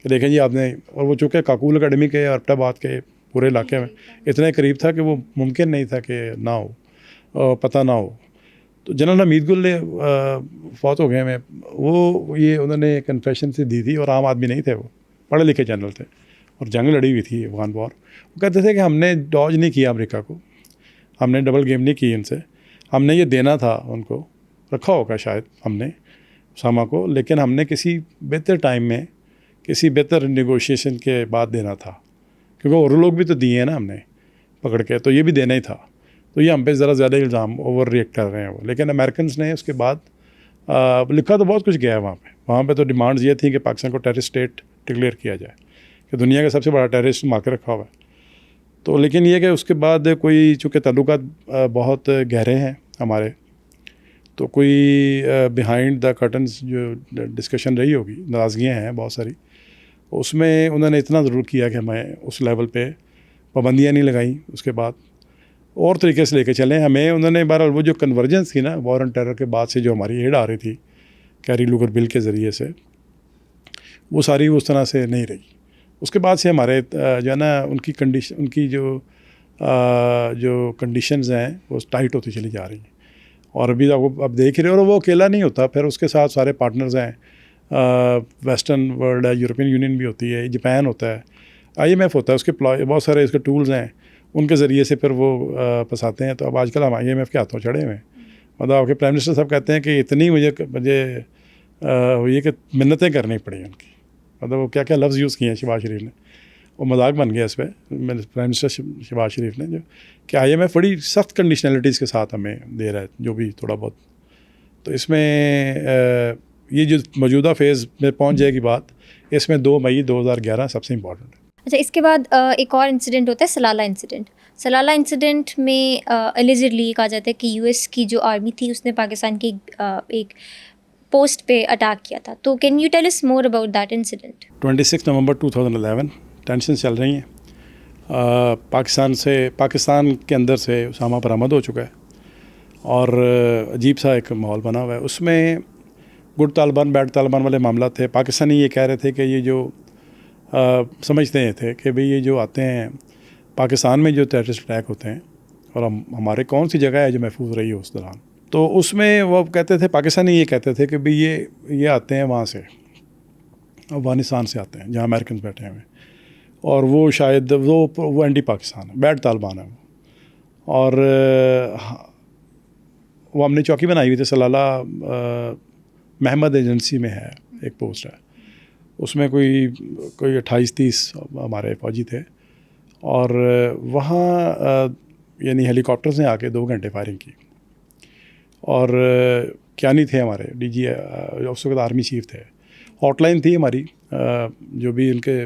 कि देखें जी आपने। और वो चूँकि काकूल अकेडमी के और एबटाबाद के पूरे इलाके में इतने करीब था कि वो मुमकिन नहीं था कि ना हो, पता ना हो। तो जनरल हमीद गुल ने फौत हो गए में, वो ये उन्होंने कन्फेशन से दी थी, और आम आदमी नहीं थे, वो पढ़े लिखे जनरल थे और जंग लड़ी हुई थी अफगान वॉर। वो कहते थे कि हमने डॉज नहीं किया अमेरिका को, हमने डबल गेम नहीं की इनसे, हमने ये देना था उनको, रखा होगा शायद हमने उसामा को, लेकिन हमने किसी बेहतर टाइम में किसी बेहतर नेगोशिएशन के बाद देना था, क्योंकि और लोग भी तो दिए हैं ना हमने पकड़ के, तो ये भी देना ही था। तो ये हम पे ज़रा ज़्यादा इल्ज़ाम ओवर रिएक्ट कर रहे हैं वो। लेकिन अमेरिकन ने उसके बाद लिखा तो बहुत कुछ गया है वहाँ पे तो डिमांड्स ये थी कि पाकिस्तान को टेररिस्ट स्टेट डिक्लेयर किया जाए, कि दुनिया का सबसे बड़ा टेररिस्ट मार्के रखा हुआ है। तो लेकिन ये कि उसके बाद कोई चूँकि ताल्लुकात बहुत गहरे हैं हमारे, तो कोई बिहाइंड द कर्टन्स जो डिस्कशन रही होगी, नाराज़गियाँ हैं बहुत सारी, उसमें उन्होंने इतना ज़रूर किया कि हमें उस लेवल पे पाबंदियाँ नहीं लगाई। उसके बाद और तरीके से लेके चलें हमें उन्होंने। बहरहाल वो जो कन्वर्जेंस थी ना वॉर ऑन टेरर के बाद से, जो हमारी एड आ रही थी कैरी लूगर बिल के ज़रिए से, वो सारी उस तरह से नहीं रही। उसके बाद से हमारे जो है ना उनकी जो कंडीशंस हैं वो टाइट होती चली जा रही हैं। और अभी अब देख रहे हो, और वो अकेला नहीं होता, फिर उसके साथ सारे पार्टनर्स हैं, वेस्टर्न वर्ल्ड है, यूरोपियन यूनियन भी होती है, जापान होता है, IMF होता है, उसके बहुत सारे इसके टूल्स हैं, उनके ज़रिए से फिर वो फंसाते हैं। तो अब आजकल हम IMF के हाथों चढ़े हुए हैं। मतलब आपके प्राइम मिनिस्टर साहब कहते हैं कि इतनी मुझे ये कि मिन्नतें करनी पड़ी उनकी, मतलब वो क्या क्या लफ्ज़ यूज़ किए हैं शहबाज शरीफ ने, वो मजाक बन गया इस पर प्राइम मिनिस्टर शहबाज शरीफ ने, जो कि IMF बड़ी सख्त कंडीशनलिटीज़ के साथ हमें दे रहा है जो भी थोड़ा बहुत। तो इसमें ये जो मौजूदा फेज़ में पहुंच जाएगी बात, इसमें 2 मई 2011 सबसे इम्पॉर्टेंट है। अच्छा, इसके बाद एक और इंसिडेंट होता है सलाला इंसिडेंट। सलाला इंसिडेंट में एलिजिडली कहा जाता है कि US की जो आर्मी थी उसने पाकिस्तान की एक पोस्ट पे अटैक किया था। तो can you tell us more about that incident? 26 नवंबर 2011 टेंशन चल रही हैं पाकिस्तान के अंदर से उसामा बरामद हो चुका है और अजीब सा एक माहौल बना हुआ है। उसमें गुड तालिबान बैड तालिबान वाले मामला थे। पाकिस्तानी ये कह रहे थे कि ये जो समझते थे कि भाई ये जो आते हैं पाकिस्तान में जो टेररिस्ट अटैक होते हैं और हमारे कौन सी जगह है जो महफूज रही हो उस दौरान, तो उसमें वो कहते थे, पाकिस्तानी ये कहते थे कि भाई ये आते हैं वहाँ से, अफगानिस्तान से आते हैं जहाँ अमेरिकन बैठे हुए हैं, और वो शायद वो एंटी पाकिस्तान है, बैड तालिबान है वो। और वो हमने चौकी बनाई हुई थी, सलाला महमद एजेंसी में है एक पोस्ट है, उसमें कोई 28-30 हमारे फौजी थे और वहाँ यानी हेलीकॉप्टर से आके 2 घंटे फायरिंग की और क्यानी थे हमारे डीजी, उस वक्त आर्मी चीफ थे, हॉटलाइन थी हमारी, जो भी उनके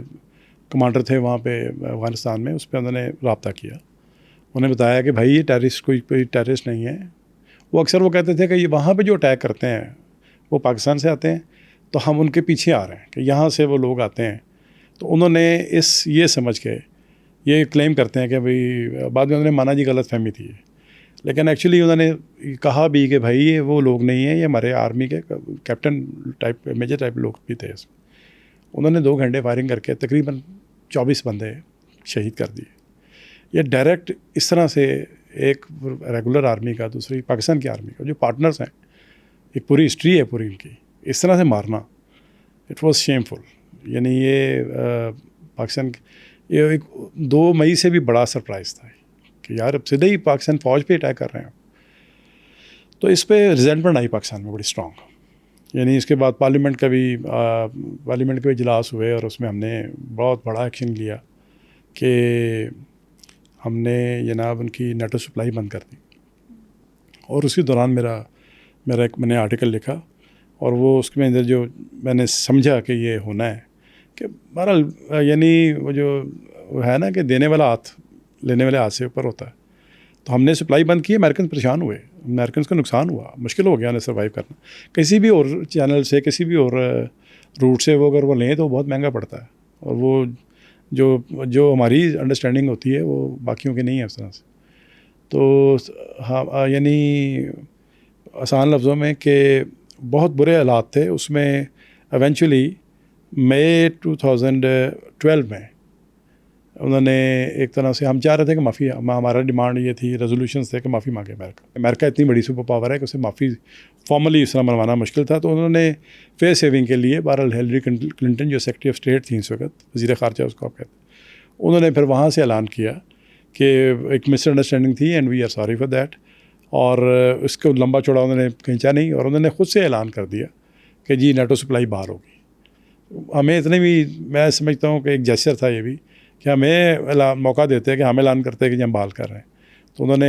कमांडर थे वहाँ पे अफ़गानिस्तान में, उस पर उन्होंने रब्ता किया, उन्हें बताया कि भाई ये टेररिस्ट कोई टेररिस्ट नहीं है। वो अक्सर वो कहते थे कि ये वहाँ पे जो अटैक करते हैं वो पाकिस्तान से आते हैं, तो हम उनके पीछे आ रहे हैं कि यहाँ से वो लोग आते हैं। तो उन्होंने ये समझ के ये क्लेम करते हैं कि भाई, बाद में उन्होंने माना जी गलत फहमी थी, लेकिन एक्चुअली उन्होंने कहा भी कि भाई ये वो लोग नहीं हैं, ये हमारे आर्मी के कैप्टन टाइप, मेजर टाइप लोग भी थे। उन्होंने 2 घंटे फायरिंग करके तकरीबन 24 बंदे शहीद कर दिए। ये डायरेक्ट इस तरह से एक रेगुलर आर्मी का दूसरी पाकिस्तान की आर्मी का जो पार्टनर्स हैं, एक पूरी हिस्ट्री है पूरी इनकी, इस तरह से मारना, इट वाज शेमफुल। यानी ये पाकिस्तान, ये एक 2 मई से भी बड़ा सरप्राइज़ था कि यार अब सीधे ही पाकिस्तान फ़ौज पे अटैक कर रहे हैं। तो इस पे रिजेंटमेंट आई पाकिस्तान में बड़ी स्ट्रॉन्ग। यानी इसके बाद पार्लियामेंट के भी इजलास हुए और उसमें हमने बहुत बड़ा एक्शन लिया कि हमने जनाब उनकी नेटो सप्लाई बंद कर दी। और उसी दौरान मैंने आर्टिकल लिखा और वो उसके अंदर जो मैंने समझा कि ये होना है कि बहरहाल यानी वो जो है ना कि देने वाला हाथ लेने वाले हाथ से ऊपर होता है। तो हमने सप्लाई बंद की, अमेरिकन परेशान हुए, अमेरिकन को नुकसान हुआ, मुश्किल हो गया उन्हें सर्वाइव करना। किसी भी और चैनल से, किसी भी और रूट से वो अगर वो लें तो बहुत महंगा पड़ता है, और वो जो हमारी अंडरस्टैंडिंग होती है वो बाकियों की नहीं है उस तरह से। तो हाँ, यानी आसान लफ्ज़ों में कि बहुत बुरे हालात थे उसमें। इवेंचुअली मई 2012 में उन्होंने एक तरह से, हम चाह रहे थे कि माफ़ी, हमारा डिमांड ये थी, रेजोल्यूशंस थे कि माफ़ी मांगे अमेरिका इतनी बड़ी सुपर पावर है कि उसे माफ़ी फॉर्मली इस तरह मनवाना मुश्किल था। तो उन्होंने फेस सेविंग के लिए बहरहाल हिलरी क्लिंटन जो सेक्रेटरी ऑफ स्टेट थी इस वक्त, वज़ीर ख़ारजा उसको आप कहते, उन्होंने फिर वहाँ से ऐलान किया कि एक मिसअंडरस्टैंडिंग थी and we are sorry for that. और उसको लंबा चौड़ा उन्होंने खींचा नहीं और उन्होंने ख़ुद से ऐलान कर दिया कि जी नेटो सप्लाई बाहर होगी। हमें इतने भी, मैं समझता हूँ कि एक जेस्चर था ये भी कि हमें मौका देते हैं कि हम ऐलान करते हैं कि हम बहाल कर रहे हैं। तो उन्होंने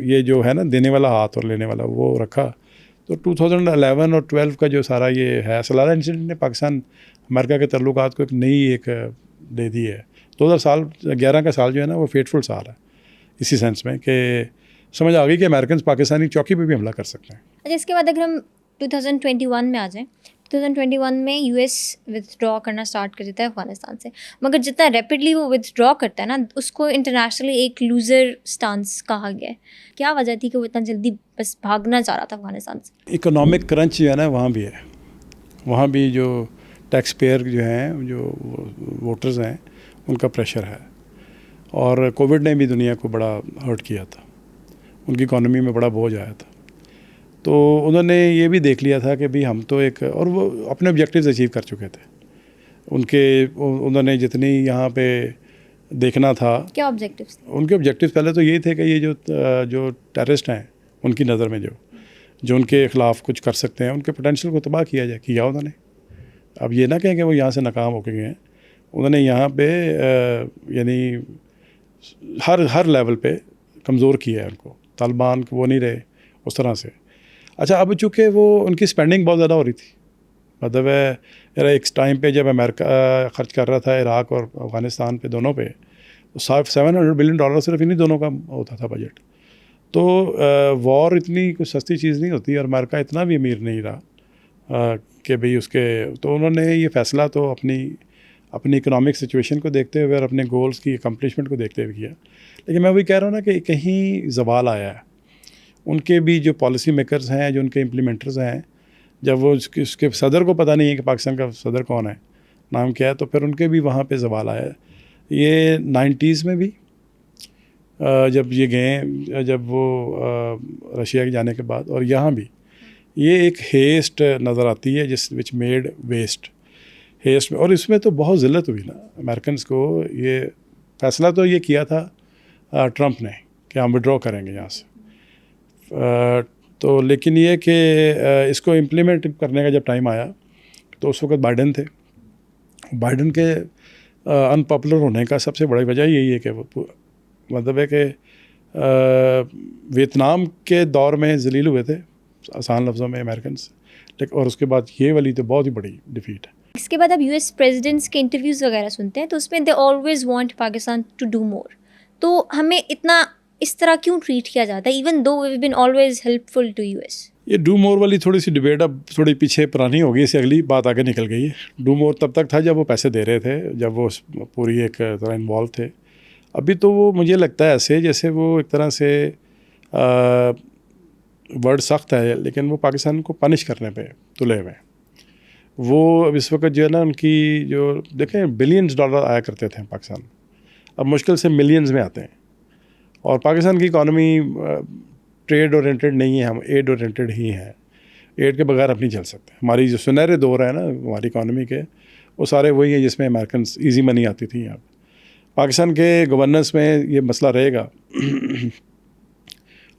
ये जो है ना देने वाला हाथ और लेने वाला वो रखा। तो 2011 और 12 का जो सारा ये है सलाला इंसिडेंट ने पाकिस्तान अमेरिका के तल्लुकात को एक नई दे दी है। 2011 का साल जो है ना वो फेटफुल साल है इसी सेंस में कि समझ आ गई कि अमेरिकन पाकिस्तानी चौकी पे भी हमला कर सकते हैं। अच्छा, इसके बाद अगर हम 2021 में आ जाएं, 2021 में यूएस विथड्रॉ करना स्टार्ट कर देता है अफगानिस्तान से, मगर जितना रैपिडली वो विथड्रॉ करता है ना, उसको इंटरनेशनली एक लूज़र स्टांस कहा गया है। क्या वजह थी कि वो इतना जल्दी बस भागना चाह रहा था अफगानिस्तान से? इकोनॉमिक क्रंच जो है ना वहाँ भी है, वहाँ भी जो टैक्स पेयर जो हैं, जो वोटर्स हैं, उनका प्रेशर है। और कोविड ने भी दुनिया को बड़ा हर्ट किया था, उनकी इकॉनमी में बड़ा बोझ आया था। तो उन्होंने ये भी देख लिया था कि भाई हम तो एक, और वो अपने ऑब्जेक्टिव्स अचीव कर चुके थे उन्होंने जितनी यहाँ पे देखना था। क्या ऑब्जेक्टिव्स? उनके ऑब्जेक्टिव्स पहले तो ये थे कि ये जो टेररिस्ट हैं उनकी नज़र में जो उनके ख़िलाफ़ कुछ कर सकते हैं, उनके पोटेंशियल को तबाह किया उन्होंने। अब ये ना कहें कि वो यहाँ से नाकाम होकर गए हैं, उन्होंने यहाँ पे यानी हर लेवल पे कमज़ोर किया है उनको। तालिबान वो नहीं रहे उस तरह से। अच्छा, अब चूँकि वो उनकी स्पेंडिंग बहुत ज़्यादा हो रही थी, मतलब एक टाइम पे जब अमेरिका ख़र्च कर रहा था इराक़ और अफ़गानिस्तान पे दोनों पे, तो $700 बिलियन सिर्फ इन्हीं दोनों का होता था बजट। तो वॉर इतनी कुछ सस्ती चीज़ नहीं होती और अमेरिका इतना भी अमीर नहीं रहा कि भाई उसके, तो उन्होंने ये फ़ैसला तो अपनी इकोनॉमिक सिचुएशन को देखते हुए और अपने गोल्स की अकम्पलिशमेंट को देखते हुए किया। लेकिन मैं वही कह रहा हूँ ना कि कहीं ज़वाल आया है। उनके भी जो पॉलिसी मेकर्स हैं, जो उनके इम्प्लीमेंटर्स हैं, जब वो उसके सदर को पता नहीं है कि पाकिस्तान का सदर कौन है, नाम क्या है, तो फिर उनके भी वहाँ पे ज़वाल आया। ये 90s में भी जब ये गए, जब वो रशिया के जाने के बाद, और यहाँ भी ये एक हेस्ट नज़र आती है जिस विच मेड वेस्ट हेस्ट में। और इसमें तो बहुत ज़िल्लत हुई ना अमेरिकन को। ये फ़ैसला तो ये किया था ट्रंप ने कि हम विड्रॉ करेंगे यहाँ से, तो लेकिन ये कि इसको इम्प्लीमेंट करने का जब टाइम आया तो उस वक्त बाइडन थे। बाइडन के अनपॉपुलर होने का सबसे बड़ी वजह यही है कि वो मतलब है कि वियतनाम के दौर में जलील हुए थे आसान लफ्ज़ों में अमेरिकन, लेकिन और उसके बाद ये वाली तो बहुत ही बड़ी डिफीट है। इसके बाद अब यूएस प्रेसिडेंट्स के इंटरव्यूज़ वगैरह सुनते हैं तो उसमें they always want Pakistan to do more. तो हमें इतना इस तरह क्यों ट्रीट किया जाता है even though we have been always helpful to US? ये डू मोर वाली थोड़ी सी डिबेट अब थोड़ी पीछे पुरानी हो गई, इससे अगली बात आगे निकल गई है। डू मोर तब तक था जब वो पैसे दे रहे थे, जब वो पूरी एक तरह इन्वॉल्व थे। अभी तो वो मुझे लगता है ऐसे जैसे वो एक तरह से वर्ड सख्त है लेकिन वो पाकिस्तान को पनिश करने पे तुले हुए हैं। वो अब इस वक्त जो है ना उनकी जो देखें बिलियंस डॉलर आया करते थे पाकिस्तान, अब मुश्किल से मिलियंस में आते हैं। और पाकिस्तान की इकॉनमी ट्रेड ओरिएंटेड नहीं है, हम एड ओरिएंटेड ही हैं। एड के बगैर हम नहीं चल सकते। हमारी जो सुनहरे दौर है ना हमारी इकॉनमी के, वो सारे वही हैं जिसमें अमेरिकन ईजी मनी आती थी। यहाँ पाकिस्तान के गवर्नेंस में ये मसला रहेगा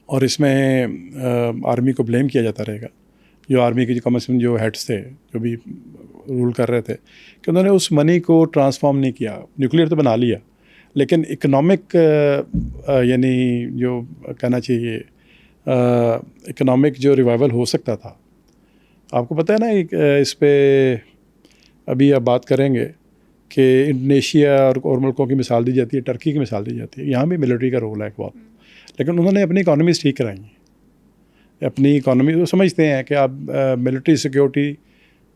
और इसमें आर्मी को ब्लेम किया जाता रहेगा। जो आर्मी के कम से कम जो हेड्स थे जो भी रूल कर रहे थे कि उन्होंने उस मनी को ट्रांसफॉर्म नहीं किया। न्यूक्लियर तो बना लिया लेकिन इकोनॉमिक यानी जो कहना चाहिए इकोनॉमिक जो रिवाइवल हो सकता था। आपको पता है ना इस पे अभी आप बात करेंगे कि इंडोनेशिया और मुल्कों की मिसाल दी जाती है, टर्की की मिसाल दी जाती है। यहाँ भी मिलिट्री का रोल है बहुत, लेकिन उन्होंने अपनी इकॉनमीज ठीक कराई हैं। अपनी इकॉनमी वो समझते हैं कि आप मिलिट्री सिक्योरिटी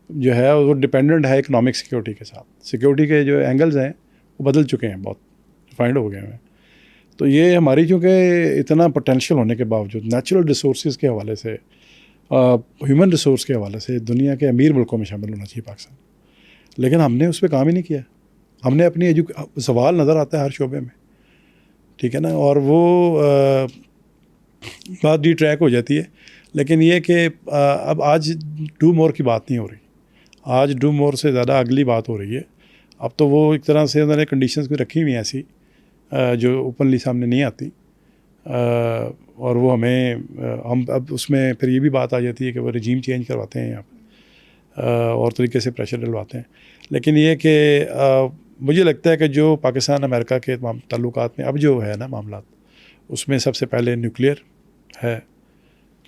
जो है वो डिपेंडेंट है इकोनॉमिक सिक्योरिटी के साथ। सिक्योरिटी के जो एंगल्स हैं वो बदल चुके हैं, बहुत डिफाइंड हो गए हैं। तो ये हमारी चूँकि इतना पोटेंशियल होने के बावजूद नेचुरल रिसोर्सेज के हवाले से, ह्यूमन रिसोर्स के हवाले से दुनिया के अमीर मुल्कों में शामिल होना चाहिए पाकिस्तान, लेकिन हमने उस पर काम ही नहीं किया। हमने अपनी सवाल नज़र आता है हर शोबे में, ठीक है ना, और वो बात डी ट्रैक हो जाती है। लेकिन ये कि अब आज डू मोर की बात नहीं हो रही, आज डू मोर से ज़्यादा अगली बात हो रही है। अब तो वो एक तरह से उन्होंने कंडीशंस भी रखी हुई हैं ऐसी जो ओपनली सामने नहीं आती, और वो हम अब उसमें फिर ये भी बात आ जाती है कि वो रिजीम चेंज करवाते हैं यहाँ पर और तरीके से प्रेशर डलवाते हैं। लेकिन ये कि मुझे लगता है कि जो पाकिस्तान अमेरिका के ताल्लुकात में अब जो है ना मामला, उसमें सबसे पहले न्यूक्लियर है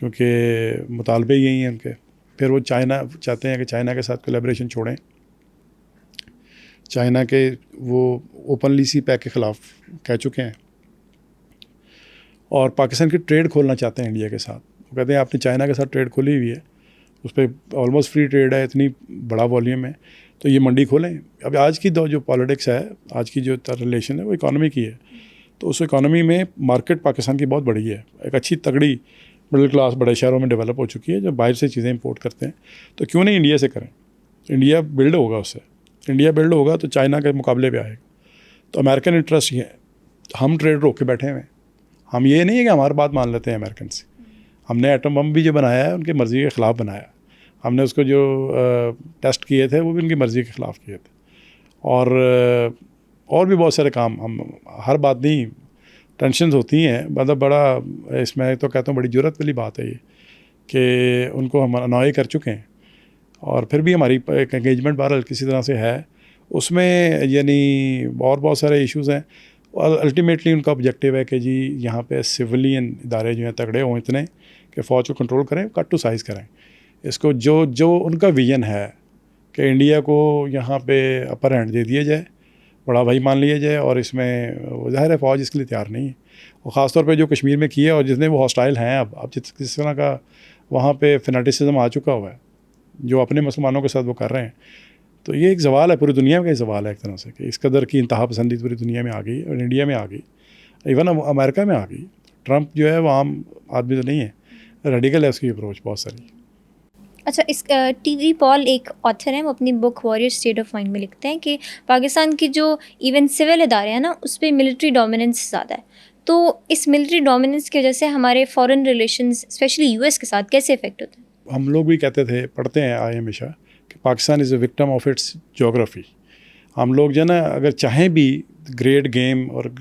क्योंकि मुतालबे यही हैं उनके। फिर वो चाइना चाहते हैं कि चाइना के साथ कोलैबोरेशन छोड़ें। चाइना के वो ओपनली सी पैक के ख़िलाफ़ कह चुके हैं और पाकिस्तान की ट्रेड खोलना चाहते हैं इंडिया के साथ। वो कहते हैं आपने चाइना के साथ ट्रेड खोली हुई है, उस पर ऑलमोस्ट फ्री ट्रेड है, इतनी बड़ा वॉल्यूम है, तो ये मंडी खोलें। अब आज की जो पॉलिटिक्स है, आज की जो रिलेशन है वो इकॉनमी की है। तो उस इकॉनमी में मार्केट पाकिस्तान की बहुत बड़ी है, एक अच्छी तगड़ी मिडिल क्लास बड़े शहरों में डेवलप हो चुकी है जो बाहर से चीज़ें इंपोर्ट करते हैं। तो क्यों नहीं इंडिया से करें? इंडिया बिल्ड होगा, उससे इंडिया बिल्ड होगा तो चाइना के मुकाबले पे आएगा। तो अमेरिकन इंटरेस्ट ये है, हम ट्रेड रोक के बैठे हुए हैं। हम ये नहीं है कि हमारी बात मान लेते हैं अमेरिकन से। हमने एटम बम भी जो बनाया है उनकी मर्ज़ी के ख़िलाफ़ बनाया। हमने उसको जो टेस्ट किए थे वो भी उनकी मर्ज़ी के ख़िलाफ़ किए थे। और भी बहुत सारे काम, हम हर बात नहीं, टेंशन होती हैं, मतलब बड़ा इसमें तो कहता हूँ बड़ी ज़रूरत वाली बात है ये कि उनको हम अनॉय कर चुके हैं और फिर भी हमारी एक एंगेजमेंट बहरहाल किसी तरह से है उसमें, यानी और बहुत सारे इश्यूज़ हैं। और अल्टीमेटली उनका ऑब्जेक्टिव है कि जी यहाँ पे सिविलियन इदारे जो हैं तगड़े हों इतने कि फ़ौज को कंट्रोल करें, कट टू साइज़ करें इसको। जो उनका विजन है कि इंडिया को यहाँ पे अपर हैंड दे दिया जाए, बड़ा भाई मान लिया जाए, और इसमें ज़ाहिर है फ़ौज इसके लिए तैयार नहीं है। और ख़ास तौर पे जो कश्मीर में किया और जितने वो हॉस्टाइल हैं अब जिस तरह का वहाँ पे फैनेटिसिज्म आ चुका हुआ है जो अपने मुसलमानों के साथ वो कर रहे हैं, तो ये एक सवाल है, पूरी दुनिया में एक सवाल है एक तरह से कि इस कदर की इंतहा पसंदी पूरी दुनिया में आ गई और इंडिया में आ गई, इवन अमेरिका में आ गई। ट्रंप जो है वो आम आदमी तो नहीं है, रेडिकल है उसकी अप्रोच बहुत सारी। अच्छा, इस टीवी पॉल एक ऑथर हैं, वो अपनी book warrior state of mind में लिखते हैं कि पाकिस्तान की जो इवन सिविल इदारे हैं ना उस पर मिलिट्री डोमिनेंस ज़्यादा है। तो इस मिलिट्री डोमिनेंस की वजह से हमारे फॉरेन रिलेशंस स्पेशली यूएस के साथ कैसे इफेक्ट होते हैं? हम लोग भी कहते थे, पढ़ते हैं आए हमेशा कि Pakistan is a victim of its geography. हम लोग जो ना अगर चाहें भी ग्रेट गेम और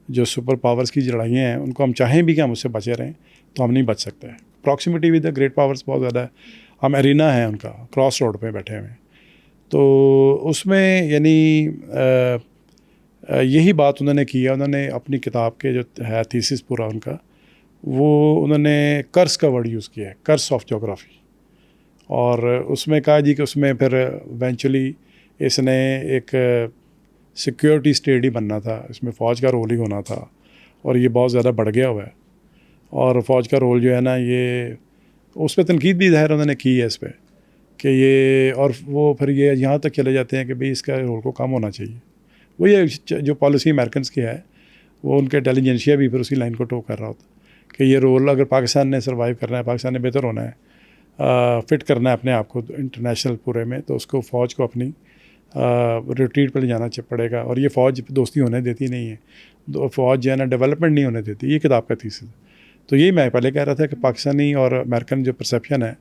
जो सुपर पावर्स की लड़ाइयाँ हैं उनको हम चाहें भी कि हम उससे बचे रहें तो हम नहीं बच सकते हैं। Proximity with the great powers बहुत ज़्यादा है हम एरिना है उनका, क्रॉस रोड पे बैठे हुए हैं। तो उसमें यानी यही बात उन्होंने की है। उन्होंने अपनी किताब के जो है थीसिस पूरा उनका, वो उन्होंने कर्स का वर्ड यूज़ किया है, कर्स ऑफ ज्योग्राफी। और उसमें कहा जी कि उसमें फिर इवेंचुअली इसने एक सिक्योरिटी स्टेट ही बनना था, इसमें फ़ौज का रोल ही होना था, और ये बहुत ज़्यादा बढ़ गया हुआ है। और फ़ौज का रोल जो है ना, ये उस पर तनकीद भी ज़ाहिर उन्होंने की है इस पर कि ये, और वो फिर ये यहाँ तक चले जाते हैं कि भाई इसका रोल को कम होना चाहिए। वो ये जो पॉलिसी अमेरिकन की है, वो उनके इंटेलिजेंशिया भी फिर उसी लाइन को टो कर रहा होता कि ये रोल अगर पाकिस्तान ने सर्वाइव करना है, पाकिस्तान ने बेहतर होना है, फिट करना है अपने आप को इंटरनेशनल पूरे में, तो उसको फ़ौज को अपनी रिट्रीट पर ले जाना पड़ेगा। और ये फ़ौज दोस्ती होने देती नहीं है, फ़ौज जो है ना डेवलपमेंट नहीं होने देती। ये किताब का थीसिस। तो यही मैं पहले कह रहा था कि पाकिस्तानी और अमेरिकन जो परसेप्शन है,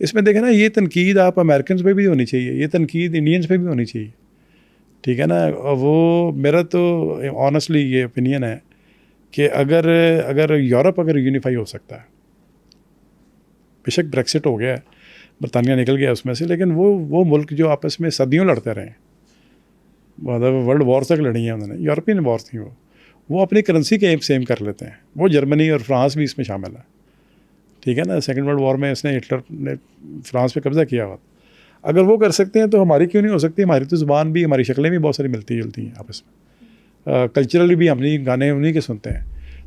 इसमें देखें ना, ये तनकीद आप अमेरिकन पे भी होनी चाहिए, ये तनकीद इंडियंस पे भी होनी चाहिए, ठीक है ना। वो मेरा तो ऑनेस्टली ये ओपिनियन है कि अगर यूरोप अगर यूनिफाई हो सकता है, बेशक ब्रेक्सिट हो गया है, बरतानिया निकल गया उसमें से, लेकिन वो मुल्क जो आपस में सदियों लड़ते रहे, मतलब वर्ल्ड वॉर तक लड़ी हैं उन्होंने, यूरोपियन वॉर थी वो अपनी करेंसी के एम सेम कर लेते हैं। वो जर्मनी और फ्रांस भी इसमें शामिल है, ठीक है ना। सेकेंड वर्ल्ड वॉर में इसने हिटलर ने फ्रांस पे कब्ज़ा किया हुआ। अगर वो कर सकते हैं तो हमारी क्यों नहीं हो सकती। हमारी तो ज़ुबान भी, हमारी शक्लें भी बहुत सारी मिलती जुलती हैं आपस में, कल्चरली भी हम गाने उन्हीं के सुनते हैं।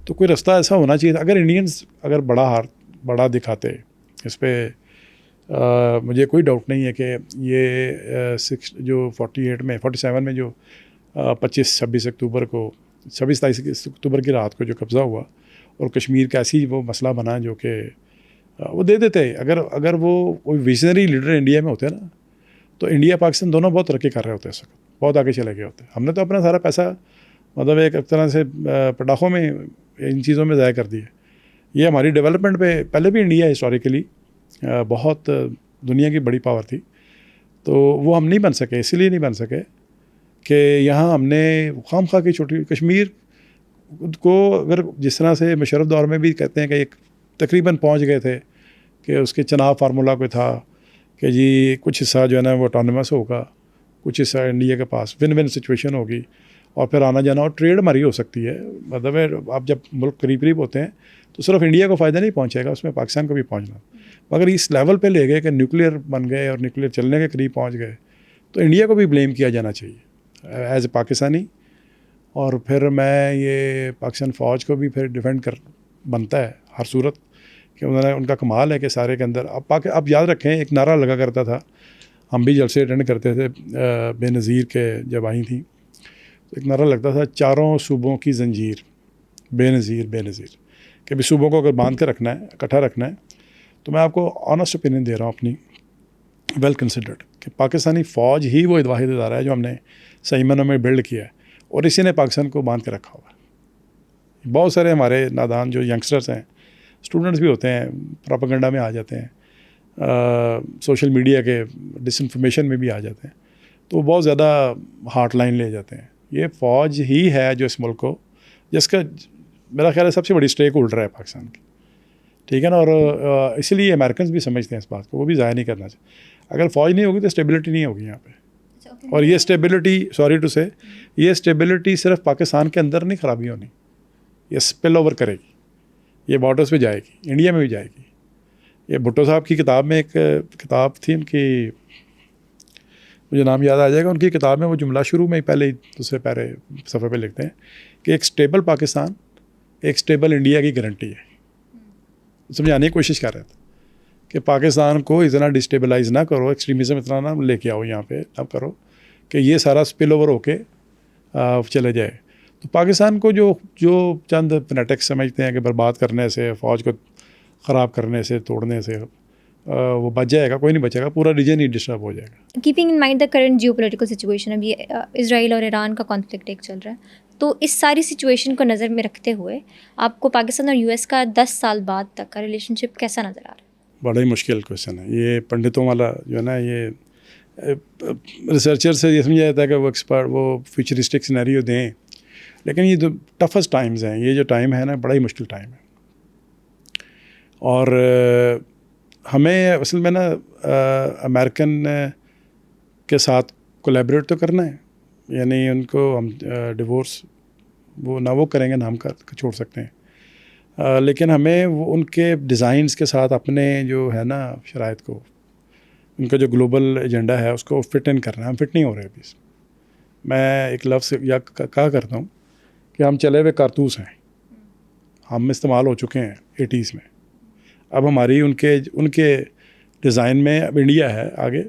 तो कोई रास्ता ऐसा होना चाहिए। अगर इंडियंस अगर बड़ा दिखाते इस पर, मुझे कोई डाउट नहीं है कि ये 47 में जो 25-26 अक्टूबर को, 26-27 अक्टूबर की रात को जो कब्ज़ा हुआ और कश्मीर का ऐसी वो मसला बना जो कि वो दे देते। अगर वो कोई विजनरी लीडर इंडिया में होते ना, तो इंडिया पाकिस्तान दोनों बहुत तरक्की कर रहे होते इस वक्त, बहुत आगे चले गए होते। हमने तो अपना सारा पैसा मतलब एक तरह से पटाखों में इन चीज़ों में ज़ाया कर दिया। ये हमारी डेवलपमेंट पे, पहले भी इंडिया हिस्टोरिकली बहुत दुनिया की बड़ी पावर थी, तो वो हम नहीं बन सके। इसीलिए नहीं बन सके कि यहाँ हमने खामखा की छोटी कश्मीर को, अगर जिस तरह से मुशर्रफ दौर में भी कहते हैं कि एक तकरीबन पहुँच गए थे कि उसके चुनाव फार्मूला कोई था कि जी कुछ हिस्सा जो है ना वो ऑटोनमस होगा, कुछ हिस्सा इंडिया के पास, विन विन सिचुएशन होगी, और फिर आना जाना और ट्रेड हमारी हो सकती है। मतलब आप जब मुल्क करीब करीब होते हैं तो सिर्फ इंडिया को फ़ायदा नहीं पहुंचेगा, उसमें पाकिस्तान को भी पहुंचना। मगर इस लेवल पे ले गए कि न्यूक्लियर बन गए और न्यूक्लियर चलने के करीब पहुंच गए, तो इंडिया को भी ब्लेम किया जाना चाहिए एज ए पाकिस्तानी। और फिर मैं ये पाकिस्तान फ़ौज को भी फिर डिफेंड कर बनता है हर सूरत कि उन्होंने, उनका कमाल है कि सारे के अंदर अब याद रखें, एक नारा लगा करता था, हम भी जलसे अटेंड करते थे बेनज़ीर के जब आई थी, तो एक नारा लगता था, चारों सूबों की जंजीर बेनज़ीर बेनज़ीर, कि भी सूबों को अगर बांध कर रखना है, इकट्ठा रखना है। तो मैं आपको ऑनेस्ट ओपिनियन दे रहा हूँ अपनी, वेल कंसिडर्ड, कि पाकिस्तानी फ़ौज ही वो वाहिद इदारा है जो हमने सही मानों में बिल्ड किया है, और इसी ने पाकिस्तान को बांध के रखा हुआ है। बहुत सारे हमारे नादान जो यंगस्टर्स हैं, स्टूडेंट्स भी होते हैं, प्रोपेगेंडा में आ जाते हैं, सोशल मीडिया के डिसइंफॉर्मेशन में भी आ जाते हैं, तो बहुत ज़्यादा हार्ट लाइन ले जाते हैं। ये फ़ौज ही है जो इस मुल्क को, जिसका मेरा ख्याल है सबसे बड़ी स्टेक होल्डर है पाकिस्तान की, ठीक है ना। और इसीलिए अमेरिकन भी समझते हैं इस बात को, वो भी ज़ाया नहीं करना चाहिए। अगर फ़ौज नहीं होगी तो स्टेबिलिटी नहीं होगी यहाँ पे। और ये स्टेबिलिटी, सॉरी टू से, ये स्टेबिलिटी सिर्फ पाकिस्तान के अंदर नहीं ख़राबी होनी, ये स्पिल ओवर करेगी, ये बॉर्डर्स पे जाएगी, इंडिया में भी जाएगी। ये भुट्टो साहब की किताब में, एक किताब थी उनकी, मुझे नाम याद आ जाएगा, उनकी किताब में वो जुमला शुरू में ही पहले ही दूसरे पहले सफ़े पे लिखते हैं कि एक स्टेबल पाकिस्तान एक स्टेबल इंडिया की गारंटी है। समझाने की कोशिश कर रहे थे कि पाकिस्तान को इतना डिस्टेबलाइज ना करो, एक्सट्रीमिज़म इतना ना लेके आओ यहाँ पे, अब करो कि ये सारा स्पिल ओवर होके चले जाए। तो पाकिस्तान को जो चंद फनेटिक्स समझते हैं कि बर्बाद करने से, फ़ौज को ख़राब करने से, तोड़ने से वो बच जाएगा, कोई नहीं बचेगा, पूरा रीजन ही डिस्टर्ब हो जाएगा। Keeping in mind the current geopolitical situation, अभी इजराइल और ईरान का कॉन्फ्लिक्ट एक चल रहा है, तो इस सारी सिचुएशन को नज़र में रखते हुए आपको पाकिस्तान और यूएस का 10 साल बाद तक का रिलेशनशिप कैसा नज़र आ रहा है? बड़ा ही मुश्किल क्वेश्चन है ये, पंडितों वाला जो है ना, ये रिसर्चर से ये समझा जाता है कि वो एक्सपर्ट, वो फ्यूचरिस्टिक सिनेरियो दें, लेकिन ये जो टफेस्ट टाइम्स हैं, ये जो टाइम है ना, बड़ा ही मुश्किल टाइम है। और हमें असल में ना अमेरिकन के साथ कोलैबोरेट तो करना है, यानी उनको हम डिवोर्स वो ना वो करेंगे ना हम कर छोड़ सकते हैं, लेकिन हमें वो उनके डिज़ाइंस के साथ अपने जो है ना शराइत को, उनका जो ग्लोबल एजेंडा है उसको फिट इन करना है। हम फिट नहीं हो रहे अभी इसमें। मैं एक लफ्ज़ या कहा करता हूँ कि हम चले हुए कारतूस हैं, हम इस्तेमाल हो चुके हैं 80s में। अब हमारी उनके डिज़ाइन में अब इंडिया है आगे,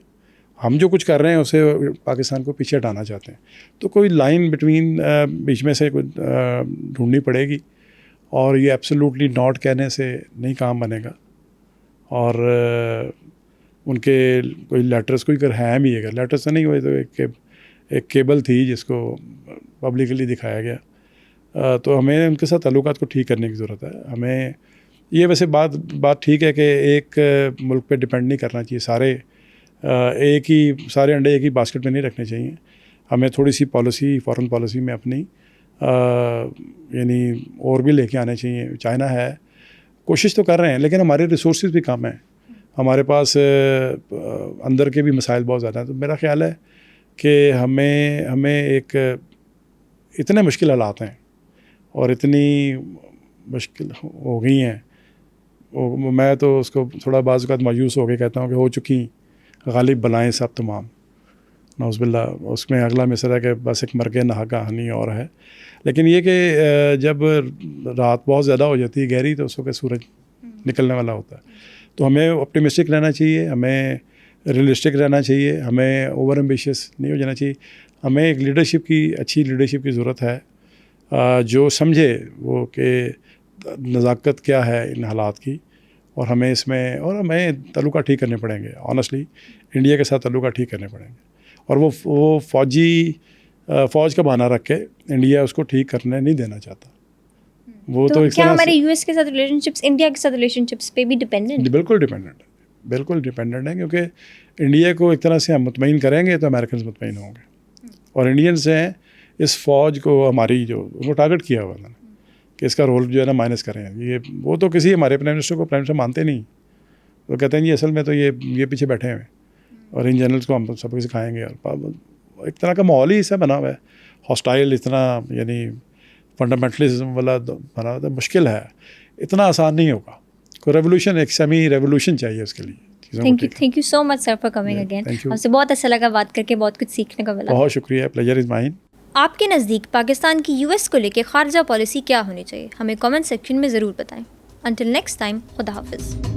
हम जो कुछ कर रहे हैं उसे पाकिस्तान को पीछे हटाना चाहते हैं। तो कोई लाइन बिटवीन बीच में से ढूंढनी पड़ेगी, और ये एब्सोल्युटली नॉट कहने से नहीं काम बनेगा। और उनके कोई लेटर्स कोई अगर है भी, अगर लेटर्स तो नहीं हुए तो एक केबल थी जिसको पब्लिकली दिखाया गया, तो हमें उनके साथ ताल्लुकात को ठीक करने की ज़रूरत है। हमें ये वैसे बात ठीक है कि एक मुल्क पे डिपेंड नहीं करना चाहिए, सारे अंडे एक ही बास्केट में नहीं रखने चाहिए। हमें थोड़ी सी पॉलिसी, फॉरेन पॉलिसी में अपनी यानी और भी लेके आने चाहिए। चाइना है, कोशिश तो कर रहे हैं, लेकिन हमारे रिसोर्सेज भी कम हैं, हमारे पास अंदर के भी मसाइल बहुत ज़्यादा हैं। तो मेरा ख़्याल है कि हमें एक इतने मुश्किल हालात हैं और इतनी मुश्किल हो गई हैं, मैं तो उसको थोड़ा बाज़ वक़्त मायूस हो के कहता हूँ कि हो चुकी गालिब बलाएँ सब तमाम, नौज़ुबिल्लाह। उसमें अगला मिसरा है कि बस एक मर के नहा कहानी और है। लेकिन ये कि जब रात बहुत ज़्यादा हो जाती है गहरी, तो उसको के सूरज निकलने वाला होता है। तो हमें ऑप्टिमिस्टिक रहना चाहिए, हमें रियलिस्टिक रहना चाहिए, हमें ओवर एम्बिशियस नहीं हो जाना चाहिए। हमें एक अच्छी लीडरशिप की ज़रूरत है, जो समझे वो कि नज़ाकत क्या है इन हालात की, और हमें ताल्लुका ठीक करने पड़ेंगे। ऑनेस्टली इंडिया के साथ ताल्लुका ठीक करने पड़ेंगे, और वो फ़ौज का बहाना रख के इंडिया उसको ठीक करने नहीं देना चाहता। वो तो क्या हमारे यूएस के साथ रिलेशनशिप्स इंडिया के साथ रिलेशनशिप्स पे भी डिपेंडेंट? बिल्कुल डिपेंडेंट है, क्योंकि इंडिया को एक तरह से हम मुतमईन करेंगे तो अमेरिकन मुतमईन होंगे, और इंडियंस हैं इस फ़ौज को हमारी जो उनको टारगेट किया हुआ है कि इसका रोल जो है ना माइनस करें। वो तो किसी हमारे प्राइम मिनिस्टर मानते नहीं, वो कहते हैं जी असल में तो ये पीछे बैठे हैं और इन जनरल्स को हम सबको सिखाएंगे। और एक तरह का माहौल ही ऐसा बना हुआ है, हॉस्टाइल, इतना यानी फंडामेंटलिज्म वाला बना हुआ है। मुश्किल है, इतना आसान नहीं होगा। कोई रेवोल्यूशन, एक सेमी रेवोल्यूशन चाहिए उसके लिए। Thank you so much sir for coming again. आपसे बहुत अच्छा लगा बात करके, बहुत कुछ सीखने को मिला। बहुत शुक्रिया, प्लेजर इज़ माइन। आपके नज़दीक पाकिस्तान की यूएस को लेकर खारजा पॉलिसी क्या होनी चाहिए, हमें कमेंट सेक्शन में ज़रूर बताएं। अंटिल नेक्स्ट टाइम, खुदा हाफिज़।